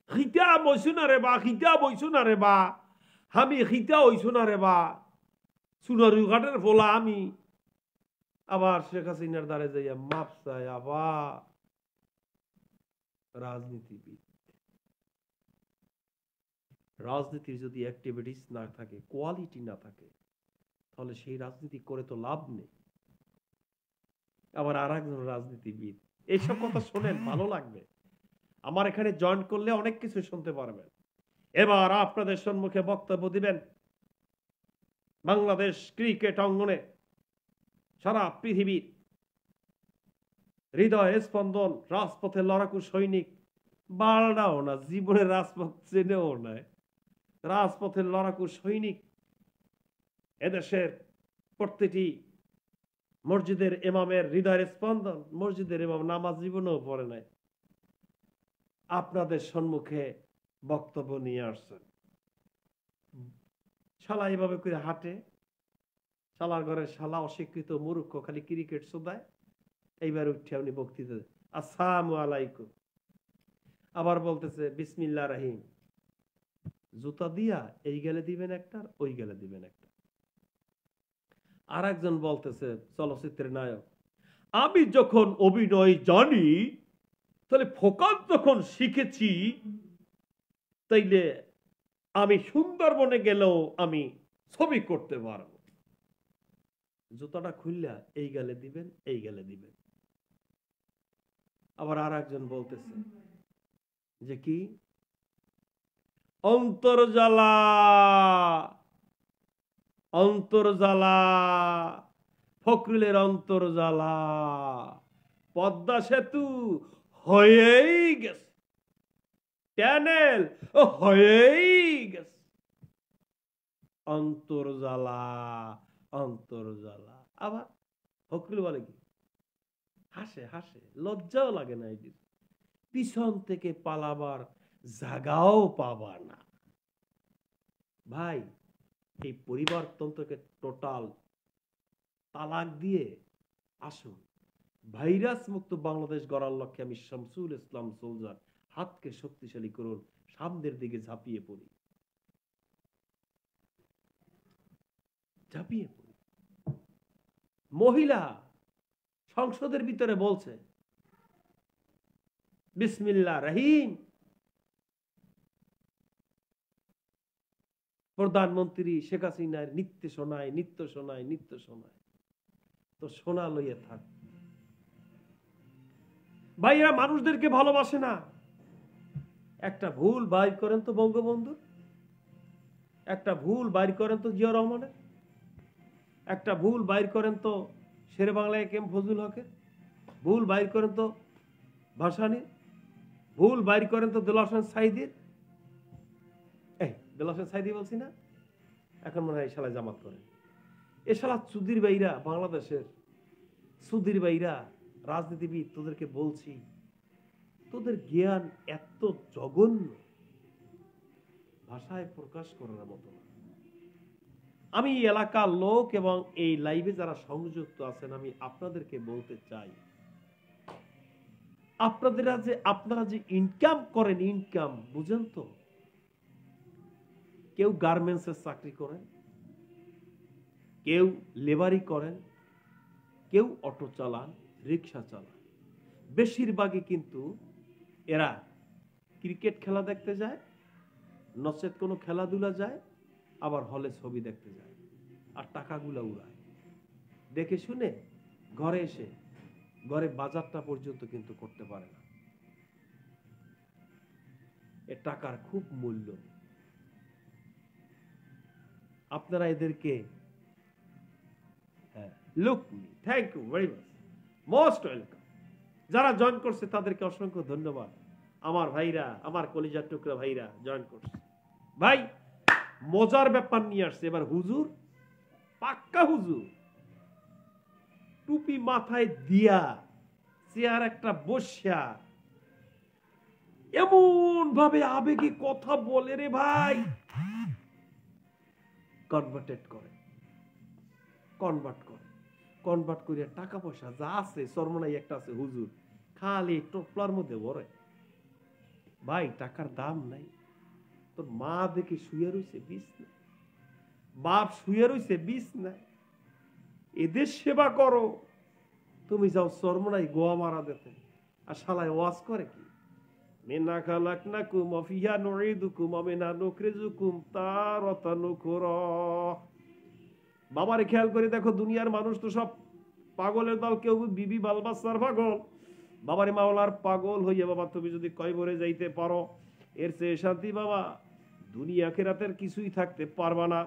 খিতা বইছু না রে বা, খিতা বইছু না রে বা, আমি খিতা হইছু না রে বা, সুনারু ঘাটের ফোলা আমি। আবার শেখ হাসিনার দ্বারে যাইয়া মাপ চায় আবার। রাজনীতিবিদ, রাজনীতির যদি অ্যাক্টিভিটিস না থাকে, কোয়ালিটি না থাকে, তাহলে সেই রাজনীতি করে তো লাভ নেই। আবার আর একজন রাজনীতিবিদ, এইসব কথা শোনেন, ভালো লাগবে। আমার এখানে জয়েন করলে অনেক কিছু শুনতে পারবেন। এবার আপনাদের সম্মুখে বক্তব্য দিবেন বাংলাদেশ ক্রিকেট অঙ্গনে সারা পৃথিবীর হৃদয় স্পন্দন, রাজপথে লড়াকু সৈনিক, বালডাও না, জীবনে রাজপথ চেনেও নাই, রাজপথের লড়াকু সৈনিক, এদেশের প্রতিটি মসজিদের ইমামের হৃদয়ের স্পন্দন, মসজিদের ইমাম নামাজ জীবনেও পড়ে নাই, আপনাদের সম্মুখে বক্তব্য নিয়ে আসছেন। শালা এইভাবে করে হাঁটে, শালার ঘরের শালা অশিক্ষিত মূর্খ, খালি ক্রিকেট শোধায়। এইবার উঠে উনি বক্তৃতা, আসসালামু আলাইকুম। আবার বলতেছে বিসমিল্লাহ রহিম, জুতা দিয়া এই গেলে দিবেন একটা, ওই গেলে দিবেন একটা। আর একজন বলতেছে চলচ্চিত্রের নায়ক, আমি যখন অভিনয় জানি, তাহলে ফোকাস যখন শিখেছি, তাইলে আমি সুন্দরবনে গেলেও আমি ছবি করতে পারবো। জুতাটা খুললা এই গেলে দিবেন, এই গেলে দিবেন। আবার আর একজন বলতেছে যে কি অন্তর্জালা, অন্তর্জালা, ফখরুলের অন্তর্জালা, পদ্মা সেতু হয়েই গেছে, ট্যানেল হয়েই গেছে, অন্তর্জালা অন্তর্জালা। আবার ফখরুল বলে কি, হাসে হাসে, লজ্জাও লাগে না, এটি পিছন থেকে পালাবার জায়গাও পাবা না। ভাই, এই পরিবারতন্ত্রকে টোটাল তালাক দিয়ে আসুন, ভাইরাস মুক্ত বাংলাদেশ গড়ার লক্ষ্যে আমি শামসুল ইসলাম সোলজার হাতকে শক্তিশালী করুন, সামনের দিকে ঝাঁপিয়ে পড়ি, ঝাঁপিয়ে পড়ি। মহিলা সংসদের ভিতরে বলছে বিসমিল্লাহ রহিম, প্রধানমন্ত্রী শেখ হাসিনার নিত্য শোনায়, নিত্য শোনায়, নিত্য শোনায়, তো শোনা লইয়া থাক। ভাইরা মানুষদেরকে ভালোবাসে না। একটা ভুল বাইর করেন তো বঙ্গবন্ধু, একটা ভুল বাইর করেন তো জিয়া রহমানের, একটা ভুল বাইর করেন তো শেরে বাংলা একেএম ফজলুল হকের, ভুল বাইর করেন তো ভাসানীর, ভুল বাইর করেন তো দেলোয়ার হোসেন সাঈদীর। এই দেলোয়ার হোসেন সাঈদী বলছি না, এখন মনে হয় শালা জামাত করে। এ শালা চুদির ভাইরা, বাংলাদেশের চুদির ভাইরা, রাজনীতিবিদ, তোদেরকে বলছি, তোদের জ্ঞান এত জঘন্য, ভাষায় প্রকাশ করার মতো না। আমি এলাকার লোক এবং এই লাইভে যারা সংযুক্ত আছেন, আমি আপনাদেরকে বলতে চাই, আপনারা যে ইনকাম করেন, ইনকাম বুঝেন তো? কেউ গার্মেন্টসের চাকরি করেন, কেউ লেবারি করেন, কেউ অটো চালান, রিক্সা চালান। বেশিরভাগই কিন্তু এরা ক্রিকেট খেলা দেখতে যায়, নচেত কোনো খেলাধুলা যায়, আবার হলে ছবি দেখতে যায়, আর টাকাগুলা উড়ায়। দেখে শুনে ঘরে এসে ঘরে বাজারটা পর্যন্ত কিন্তু করতে পারে না। এ টাকার খুব মূল্য। আপনারা এদেরকে, হ্যাঁ, look me, thank you very much, most welcome. যারা জয়েন করছে তাদেরকে অসংখ্য ধন্যবাদ। আমার ভাইরা, আমার কলিজার টুকরা ভাইরা জয়েন করছে। ভাই মজার ব্যাপার নিয়ে আসছে এবার। হুজুর, পাক্কা হুজুর, টুপি মাথায় দিয়া চেয়ার একটা বসিয়া এমন ভাবে আবেগে কথা বলে রে ভাই, কনভার্ট করিয়া টাকা পয়সা যা আছে সরমনাই একটা আছে হুজুর, খালি টোপলার মধ্যে ভরে। ভাই টাকার দাম নাই। তোর মা দেখে শুয়ে রয়েছে বিষ নাই, বাপ শুয়ে রয়েছে বিষ নাই, এদের সেবা করো। তুমি যাও সরমনাই গোয়া মারা দিতে, আর শালায় ওয়াজ করে কি? মিন্না খালাকনাকুম ওয়া ফিহা নুঈদুকুম ওয়া মিনহা নুখরিজুকুম তারাতান উখরা। বাবারে খেয়াল করে দেখো, দুনিয়ার মানুষ তো সব পাগলের দল। কেউ বিবি বালবাসার পাগল। বাবারে মাওলার পাগল হইয়া বাবা তুমি যদি কয়বরে যাইতে পারো, এর চেয়ে শান্তি বাবা দুনিয়া আখিরাতের কিছুই থাকতে পারবা না।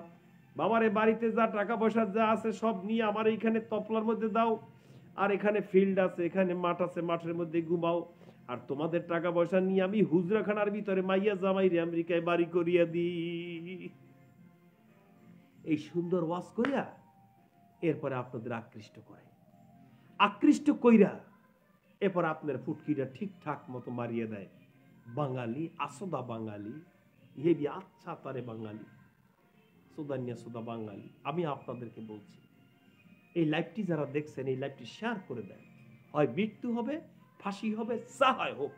বাবারে বাড়িতে যা টাকা পয়সা যা আছে সব নিয়ে আমার এইখানে তপলার মধ্যে দাও, আর এখানে ফিল্ড আছে, এখানে মাঠ আছে, মাঠের মধ্যে ঘুমাও। আর তোমাদের টাকা পয়সা নিয়ে আমি হুজরাখানার ভিতরে মাইয়া জামাই রে আমেরিকায় বাড়ি করিয়া দিই। এই সুন্দর ওয়াজ করিয়া এরপরে আপনাদের আকৃষ্ট কইরা এরপর আপনার ফুটকিটা ঠিকঠাক মতো মারিয়ে দেয়। বাঙালি, আসোদা বাঙালি, হেবি আচ্ছা তারে বাঙালি, সুদানিয়া সুদা বাঙালি। আমি আপনাদেরকে বলছি, এই লাইভটি যারা দেখছেন, এই লাইভটি শেয়ার করে দেন। হয় মৃত্যু হবে, ফাঁসি হবে, যা হয় হোক।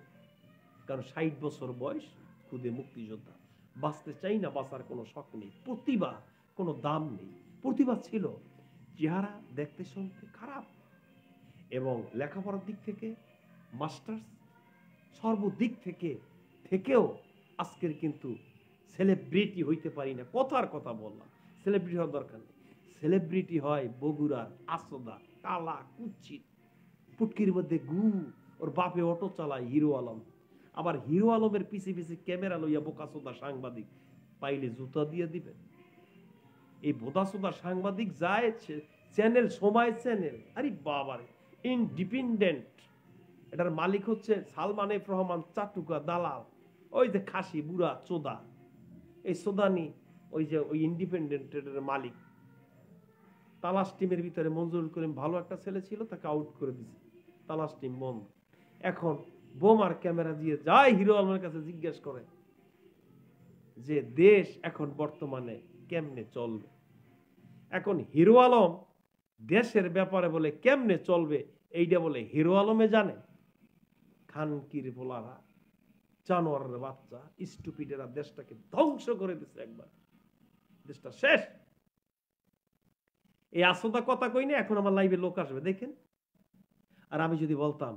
কারণ 60 বছর বয়স, খুদে মুক্তিযোদ্ধা, বাঁচতে চাই না, বাঁচার কোনো শখ নেই, প্রতিভা কোনো দাম নেই। প্রতিভা ছিল, চেহারা দেখতে শুনতে খারাপ, এবং লেখাপড়ার দিক থেকে মাস্টার্স, সর্বদিক থেকেও আজকের কিন্তু সেলিব্রিটি হইতে পারি না। কথার কথা বললাম, সেলিব্রিটি হওয়ার দরকার নেই। সেলিব্রিটি হয় বগুড়ার আসোদা, কালা কুচ্ছিত, পুটকির মধ্যে গু, ওর বাপে অটো চালায় হিরো আলম। আবার হিরো আলমের পিছে পিছে ক্যামেরা লইয়া বোকাসোদা সাংবাদিক পাইলে জুতা দিয়ে দিবেন। এই বোদাসোদা সাংবাদিক যায় চ্যানেল, সময় চ্যানেল, আরে বাবারে, ইন্ডিপেন্ডেন্ট, এটার মালিক হচ্ছে সালমান এফ রহমান চাটুকা দালাল, ওই যে খাসি বুড়া চোদা, এই সোদানি, ওই যে ওই ইন্ডিপেন্ডেন্টের মালিক। তালাশ টিমের ভিতরে মঞ্জুরুল করিম ভালো একটা ছেলে ছিল, তাকে আউট করে দিছে, তালাশ টিম বন্ধ। এখন বোমার ক্যামেরা দিয়ে যায় হিরো আলমের কাছে জিজ্ঞেস করে যে দেশ এখন বর্তমানে কেমনে চলবে। এখন হিরো আলম দেশের ব্যাপারে বলে কেমনে চলবে, এইটা বলে হিরো আলমে জানে। খানকির পোলারা, জানোয়ারের বাচ্চা, স্টুপিডেরা দেশটাকে ধ্বংস করে দিচ্ছে একবার, দেশটা শেষ। এই আসোদা কথা কই না, এখন আমার লাইভে লোক আসবে দেখেন। আর আমি যদি বলতাম,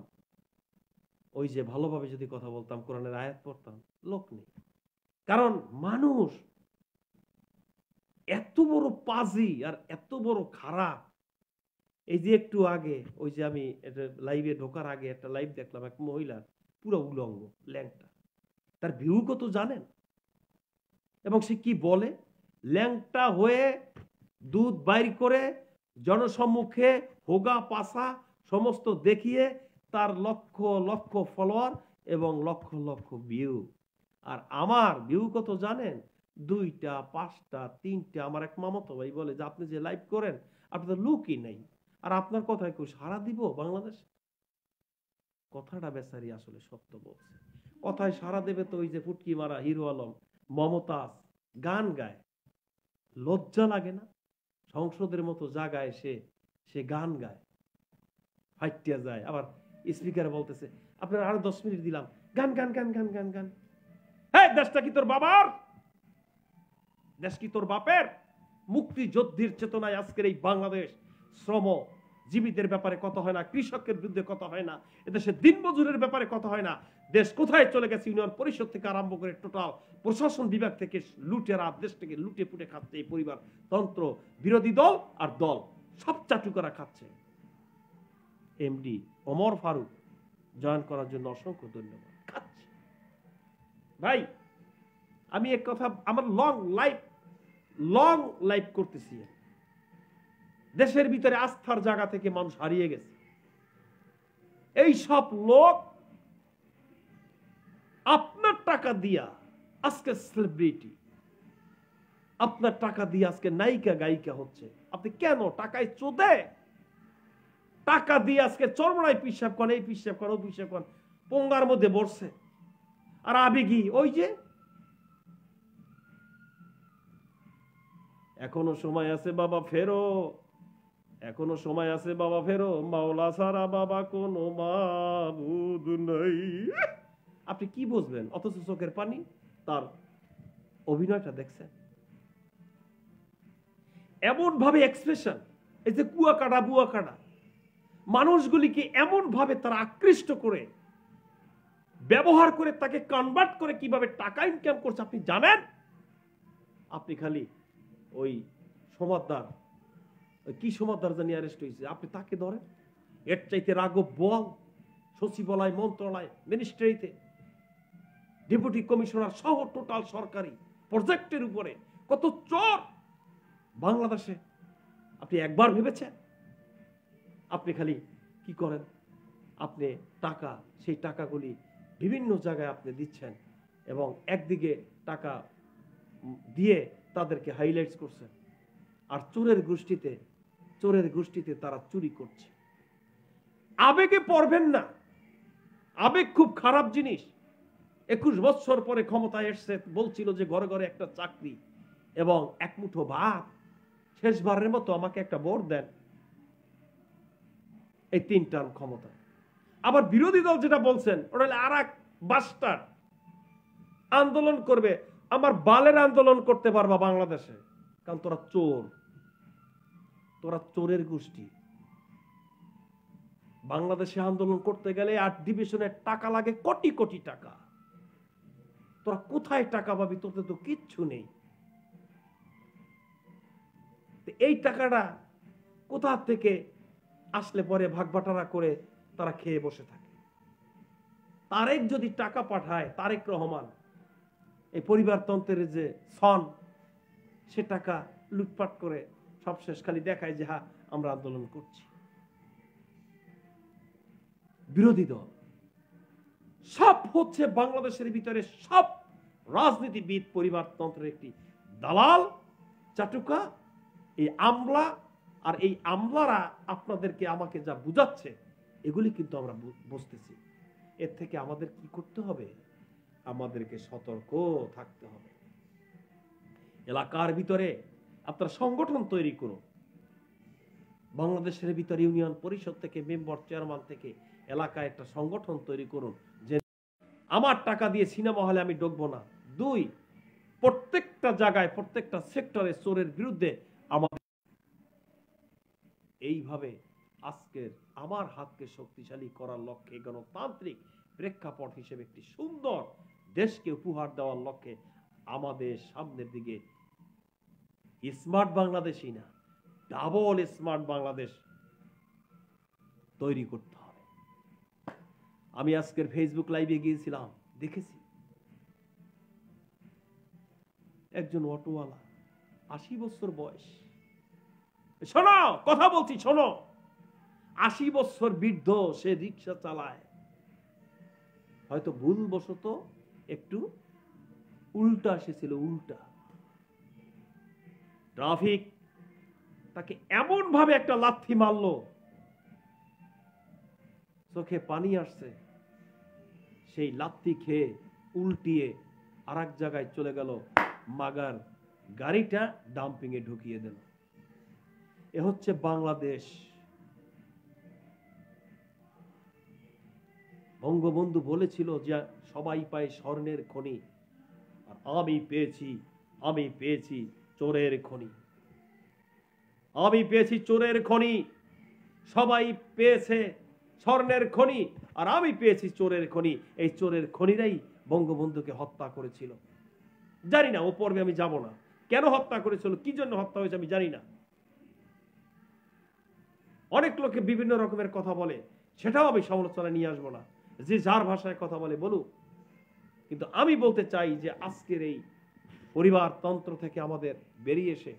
ওই যে ভালোভাবে যদি কথা বলতাম, কোরআনের আয়াত পড়তাম, লোক নেই। কারণ মানুষ এত বড় পাজি আর এত বড় খারাপ। এই যে একটু আগে, ওই যে আমি লাইভে ঢোকার আগে একটা লাইভ দেখলাম, এক মহিলা পুরো উলঙ্গ, ল্যাংটা। তার ভিউ কত জানেন? এবং সে কি বলে, ল্যাংটা হয়ে দুধ বাইর করে জনসম্মুখে হোগা পাসা সমস্ত দেখিয়ে তার লক্ষ লক্ষ ফলোয়ার এবং লক্ষ লক্ষ ভিউ। আর আমার ভিউ কত জানেন? 2টা, 5টা, 3টা। আমার এক মামাতো ভাই বলে যে আপনি যে লাইভ করেন, আপনার লুকই নাই, আর আপনার কথায় কেউ সাড়া দিব বাংলাদেশ? কথাটা বেচারি আসলে সত্য বলছে। কথায় সাড়া দেবে তো ওই যে ফুটকি মারা হিরো আলম, মমতাজ গান গায়, লজ্জা লাগে না? সংসদের মতো জায়গায় সে গান গায়, ফাইটিয়া যায়, আবার স্পিকার বলতেছে আপনার আরো 10 মিনিট দিলাম, গান গান গান গান গান গান। হ্যাঁ, দেশটা কি তোর বাবার? দেশ কি তোর বাপের? মুক্তিযুদ্ধের চেতনায় আজকের এই বাংলাদেশ শ্রম জীবিতের ব্যাপারে কথা হয় না, কৃষকের বিরুদ্ধে কথা হয় না, এদেশের দিনমজুরের ব্যাপারে কথা হয় না। দেশ কোথায় চলে গেছে? ইউনিয়ন পরিষদ থেকে আরম্ভ করে টোটাল প্রশাসন বিভাগ থেকে লুটেরা দেশ থেকে লুটে পুটে খাচ্ছে এই পরিবার তন্ত্র, বিরোধী দল আর দল সব চাটুকারা খাচ্ছে। এমডি ওমর ফারুক জয়েন করার জন্য অসংখ্য ধন্যবাদ। খাচ্ছে ভাই, আমি এক কথা, আমার লং লাইফ করতেছি, দেশের ভিতরে আস্থার জায়গা থেকে মানুষ হারিয়ে গেছে। এই সব লোক আপনার টাকা দিয়া আজকে সেলিব্রিটি, আপনার টাকা দিয়ে আজকে নায়িকা গায়িকা হচ্ছে। আপনি কেন টাকায় চোদে টাকা দিয়ে আজকে চরমরায় পিসাব করেন, এই পিসাব করেন, ও পিসাব করেন, পোঙ্গার মধ্যে বসছে। আর আবেগী ওই যে এখনো সময় আছে বাবা ফেরো, এখনো সময় আছে বাবা ফেরো, মাওলা সারা বাবা কোনো মাবুদ নাই। আপনি কি বুঝবেন? অথচ চোখের পানি, তার অভিনয়টা দেখছেন এমন ভাবে এক্সপ্রেশন, এই যে কুয়াকাটা বুয়াকাটা মানুষগুলিকে এমন ভাবে তারা আকৃষ্ট করে ব্যবহার করে তাকে কনভার্ট করে কিভাবে টাকা ইনকাম করছে আপনি জানেন? আপনি খালি ওই সমাদদার, কি সমাদদার জানি অ্যারেস্ট হয়েছে, আপনি তাকে ধরেন। এর চাইতে রাঘব বোয়াল সচিবালয়, মন্ত্রণালয়, মিনিস্ট্রিতে ডেপুটি কমিশনার সহ টোটাল সরকারি প্রজেক্টের উপরে কত চোর বাংলাদেশে। আপনি একবার ভেবেছেন? আপনি খালি কি করেন? আপনি টাকা, সেই টাকাগুলি বিভিন্ন জায়গায় আপনি দিচ্ছেন এবং একদিকে টাকা দিয়ে তাদেরকে হাইলাইটস করছেন, আর চোরের গোষ্ঠীতে তারা চুরি করছে। আবেগে পড়বেন না, আবেগ খুব খারাপ জিনিস। 21 বছর পরে ক্ষমতায় এসছে, বলছিল যে ঘরে ঘরে একটা চাকরি এবং এক মুঠো ভাত, শেষবারের মতো আমাকে একটা ভোট দেন। এই 3 টার্ম ক্ষমতা। আবার বিরোধী দল যেটা বলছেন ওটা হলো আর এক বাস্টার আন্দোলন করবে। আমার বালের আন্দোলন করতে পারবা বাংলাদেশে, কারণ তোরা চোর, তোরা চোরের গোষ্ঠী। বাংলাদেশে আন্দোলন করতে গেলে 8 ডিভিশনের টাকা লাগে কোটি কোটি টাকা। তোরা কোথায় টাকা পাবি? তোদের তো কিচ্ছু নেই। এই টাকাটা কোথা থেকে আসলে পরে ভাগ বাটারা করে তারা খেয়ে বসে থাকে। তারেক যদি টাকা পাঠায়, তারেক রহমান এই পরিবারতন্ত্রের যে সন, সে টাকা লুটপাট করে সবশেষ খালি দেখায় যে হ্যাঁ আমরা আন্দোলন করছি। বিরোধী দল সব হচ্ছে বাংলাদেশের ভিতরে সব রাজনীতিবিদ পরিবারতন্ত্রের একটি দালাল চাটুকা, এই আমলা। আর এই আমলারা আপনাদেরকে আমাকে যা বুঝাচ্ছে এগুলি কিন্তু আমরা বুঝতেছি। এর থেকে আমাদের কি করতে হবে? আমাদেরকে সতর্ক থাকতে হবে। এলাকার ভিতরে আপনারা সংগঠন তৈরি করুন। বাংলাদেশের ভিতরে ইউনিয়ন পরিষদ থেকে মেম্বার চেয়ারম্যান থেকে এলাকায় একটা সংগঠন তৈরি করুন যে আমার টাকা দিয়ে সিনেমা হলে আমি ঢুকবো না। 2, প্রত্যেকটা জায়গায় প্রত্যেকটা সেক্টরে চোরের বিরুদ্ধে আমাদের এইভাবে আজকের আমার হাতকে শক্তিশালী করার লক্ষ্যে গণতান্ত্রিক প্রেক্ষাপট হিসেবে একটি সুন্দর দেশকে উপহার দেওয়ার লক্ষ্যে আমাদের সামনের দিকে স্মার্ট বাংলাদেশই না, ডাবল স্মার্ট বাংলাদেশ তৈরি করতে হবে। আমি আজকের ফেসবুক লাইভে গিয়েছিলাম, দেখেছি একজন অটোওয়ালা, 80 বছর বয়স। শোনো, কথা বলছি, শোনো। 80 বছর বৃদ্ধ, সে রিক্সা চালায়। হয়তো ভুলবশত একটু উল্টা এসেছিল, উল্টা ট্রাফিক তাকে এমন ভাবে একটা লাথি মারলো, চোখে পানি আসছে। সেই লাথি খেয়ে উল্টিয়ে আর এক জায়গায় চলে গেল, মাগার গাড়িটা ডাম্পিং এ ঢুকিয়ে দিল। এ হচ্ছে বাংলাদেশ। বঙ্গবন্ধু বলেছিল যে সবাই পায় স্বর্ণের খনি, আর আমি পেয়েছি চোরের খনি। আমি পেয়েছি চোরের খনি। সবাই পেয়েছে স্বর্ণের খনি, আর আমি পেয়েছি চোরের খনি। এই চোরের খনিরাই বঙ্গবন্ধুকে হত্যা করেছিল। জানি না, ও পর্বে আমি যাব না। কেন হত্যা করেছিল, কি জন্য হত্যা হয়েছে আমি জানি না। অনেক লোকে বিভিন্ন রকমের কথা বলে, সেটাও আমি সমালোচনা নিয়ে আসবো না। যে যার ভাষায় কথা বলে বলুক, কিন্তু আমি বলতে চাই যে আজকের এই পরিবারতন্ত্র থেকে আমাদের বেরিয়ে এসে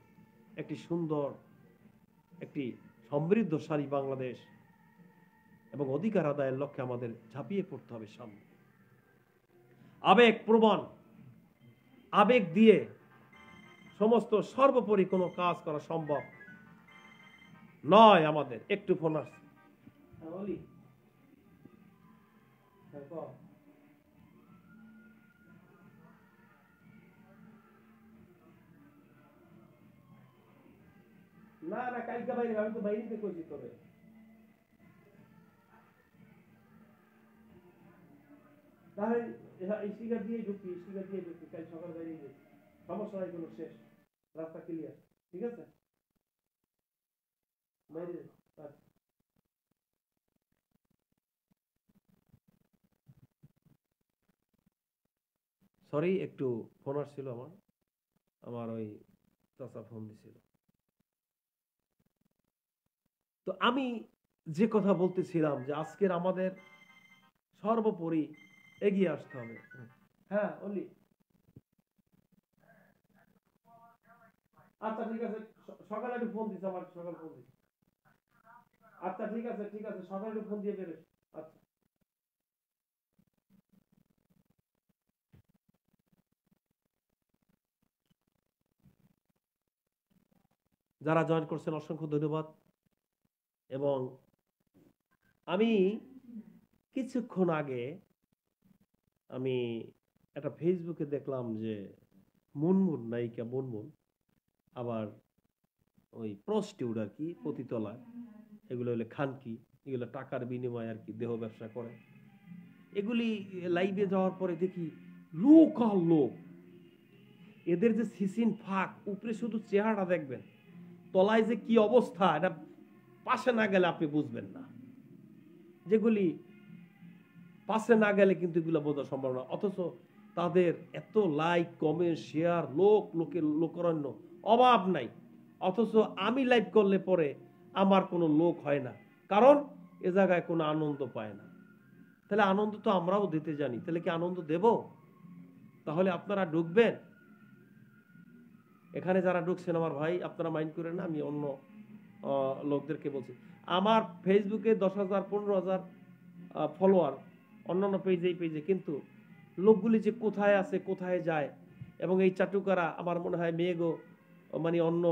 একটি সুন্দর, একটি সমৃদ্ধশালী বাংলাদেশ এবং অধিকার আদায়ের লক্ষ্যে আমাদের ঝাঁপিয়ে পড়তে হবে সামনে। আবেগ প্রবণ, আবেগ দিয়ে সমস্ত সর্বোপরি কোনো কাজ করা সম্ভব নয়। আমাদের একটু ফোন আসছে। না না, কালকে বাইরে, আমি তো বাইরে করছি। তবে তাহলে স্টিকার দিয়ে ঢুকি, কাল সকাল বাইরে যাই, সমস্যা হয় কোনো, শেষ, রাস্তা ক্লিয়ার। ঠিক আছে, বাইরে। সরি, একটু ফোন আসছিল আমার ওই চাচা ফোন দিছিল। তো আমি যে কথা বলতেছিলাম যে আজকের আমাদের সর্বোপরি এগিয়ে আসতে হবে। হ্যাঁ অলি, আচ্ছা ঠিক আছে, সকালে একটু ফোন দিস, আমার সকাল ফোন দিস। আচ্ছা ঠিক আছে, সকালে একটু ফোন দিয়ে বেরোস। আচ্ছা, যারা জয়েন করছেন অসংখ্য ধন্যবাদ। এবং আমি কিছুক্ষণ আগে আমি একটা ফেসবুকে দেখলাম যে মুনমুন, নায়িকা মুনমুন, আবার ওই প্রস্টিউট আর কি, পতিতলা, এগুলো হলে খানকি, এগুলো টাকার বিনিময়ে আর কি দেহ ব্যবসা করে। এগুলি লাইভে যাওয়ার পরে দেখি লোক আর লোক, এদের যে সিসিন ফাঁক, উপরে শুধু চেহারা দেখবেন, তলায় যে কি অবস্থা, এটা পাশে না গেলে আপনি বুঝবেন না। যেগুলি পাশে না গেলে কিন্তু এগুলো বোঝা সম্ভব না। অথচ তাদের এত লাইক, কমেন্ট, শেয়ার, লোকের লোকারণ্য অভাব নাই। অথচ আমি লাইভ করলে পরে আমার কোনো লোক হয় না, কারণ এ জায়গায় কোনো আনন্দ পায় না। তাহলে আনন্দ তো আমরাও দিতে জানি, তাহলে কি আনন্দ দেব? তাহলে আপনারা ঢুকবেন? এখানে যারা ঢুকছেন আমার ভাই, আপনারা মাইন্ড করেন না, আমি অন্য লোকদেরকে বলছি। আমার ফেসবুকে 10,000 15,000 ফলোয়ার, অন্যান্য পেজে, কিন্তু লোকগুলি যে কোথায় আছে, কোথায় যায়, এবং এই চাটুকারা আমার মনে হয় মেয়েগো, মানে অন্য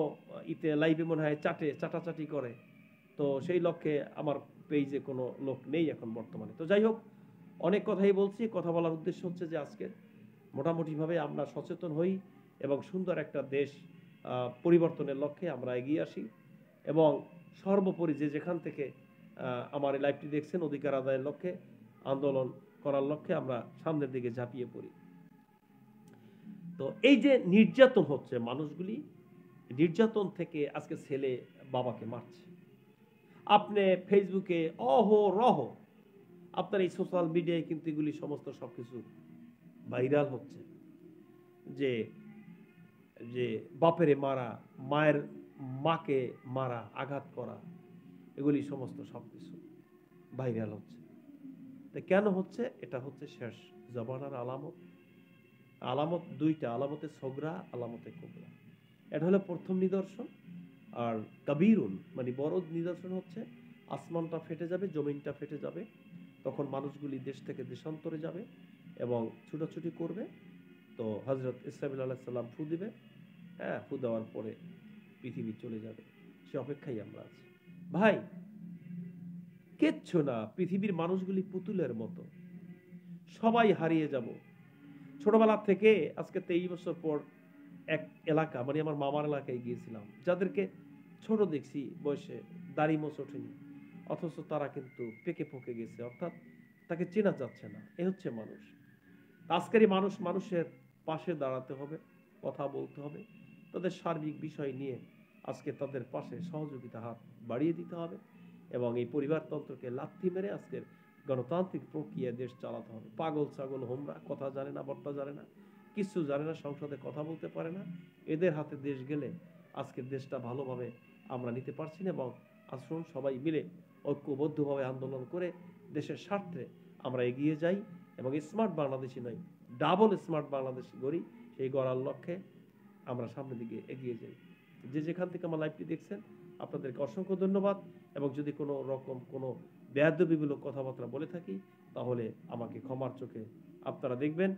লাইভে মনে হয় চাটাচাটি করে। তো সেই লক্ষ্যে আমার পেজে কোনো লোক নেই এখন বর্তমানে। তো যাই হোক, অনেক কথাই বলছি। কথা বলার উদ্দেশ্য হচ্ছে যে আজকে মোটামুটিভাবে আমরা সচেতন হই এবং সুন্দর একটা দেশ পরিবর্তনের লক্ষ্যে আমরা এগিয়ে আসি। এবং সর্বোপরি যে যেখান থেকে আমার এই লাইভটি দেখছেন, অধিকার আদায়ের লক্ষ্যে, আন্দোলন করার লক্ষ্যে আমরা সামনের দিকে ঝাঁপিয়ে পড়ি। তো এই যে নির্যাতন হচ্ছে, মানুষগুলি নির্যাতন থেকে আজকে ছেলে বাবাকে মারছে। আপনি ফেসবুকে অহরহ, আপনার এই সোশ্যাল মিডিয়ায় কিন্তু এগুলি সমস্ত সবকিছু ভাইরাল হচ্ছে, যে যে বাপেরে মারা, মাকে মারা, আঘাত করা, এগুলি সমস্ত সবকিছু ভাইরাল হচ্ছে। তো কেন হচ্ছে? এটা হচ্ছে শেষ জমানার আলামত। আলামত দুইটা, আলামতে সগরা, আলামতে কুবরা। এটা হলো প্রথম নিদর্শন। আর কাবীরুন মানে বড় নিদর্শন হচ্ছে আসমানটা ফেটে যাবে, জমিনটা ফেটে যাবে, তখন মানুষগুলি দেশ থেকে দেশান্তরে যাবে এবং ছুটাছুটি করবে। তো হযরত ইসরাঈল আলাইহিস সালাম ফু দিবে, হ্যাঁ, ফু দেওয়ার পরে পৃথিবী চলে যাবে। সে অপেক্ষায় আমরা আছি ভাই। কিচ্ছু না, পৃথিবীর মানুষগুলি পুতুলের মতো, সবাই হারিয়ে যাব। ছোটবেলা থেকে আজকে 23 বছর পর এক এলাকা, মানে আমার মামার এলাকায় গিয়েছিলাম, যাদেরকে ছোট দেখছি বয়সে, দাড়ি মোছ ওঠেনি, অথচ তারা কিন্তু পেকে পকে গেছে। অর্থাৎ তাকে চেনা যাচ্ছে না। এ হচ্ছে মানুষ। আজকেরই মানুষ মানুষের পাশে দাঁড়াতে হবে, কথা বলতে হবে, তাদের সার্বিক বিষয় নিয়ে আজকে তাদের পাশে সহযোগিতা হাত বাড়িয়ে দিতে হবে এবং এই পরিবারতন্ত্রকে লাথি মেরে আজকের গণতান্ত্রিক প্রক্রিয়া দেশ চালাতে হবে। পাগল ছাগল হোমরা, কথা জানে না, বট্টা জানে না, কিছু জানে না, সংসদে কথা বলতে পারে না, এদের হাতে দেশ গেলে আজকের দেশটা ভালোভাবে আমরা নিতে পারছি না। এবং আসুন সবাই মিলে ঐক্যবদ্ধভাবে আন্দোলন করে দেশের স্বার্থে আমরা এগিয়ে যাই এবং স্মার্ট বাংলাদেশি নয়, ডাবল স্মার্ট বাংলাদেশ গড়ি। সেই গড়ার লক্ষ্যে আমরা সামনের দিকে এগিয়ে যাই। যে যেখান থেকে আমার লাইভটি দেখছেন আপনাদেরকে অসংখ্য ধন্যবাদ। এবং যদি কোনো রকম কোনো বেয়াদবিমূলক কথাবার্তা বলে থাকি তাহলে আমাকে ক্ষমার চোখে আপনারা দেখবেন।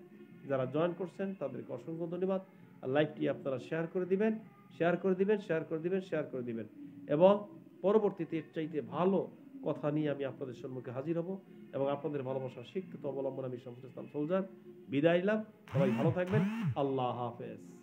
যারা জয়েন করছেন তাদেরকে অসংখ্য ধন্যবাদ। আর লাইভটি আপনারা শেয়ার করে দিবেন, শেয়ার করে দিবেন, শেয়ার করে দিবেন, শেয়ার করে দিবেন। এবং পরবর্তীতে এর চাইতে ভালো কথা নিয়ে আমি আপনাদের সম্মুখে হাজির হব এবং আপনাদের ভালোবাসার শিক্ষিত অবলম্বন আমি শামসুল ইসলাম সোলজার বিদায় নিলাম। সবাই ভালো থাকবেন। আল্লাহ হাফেজ।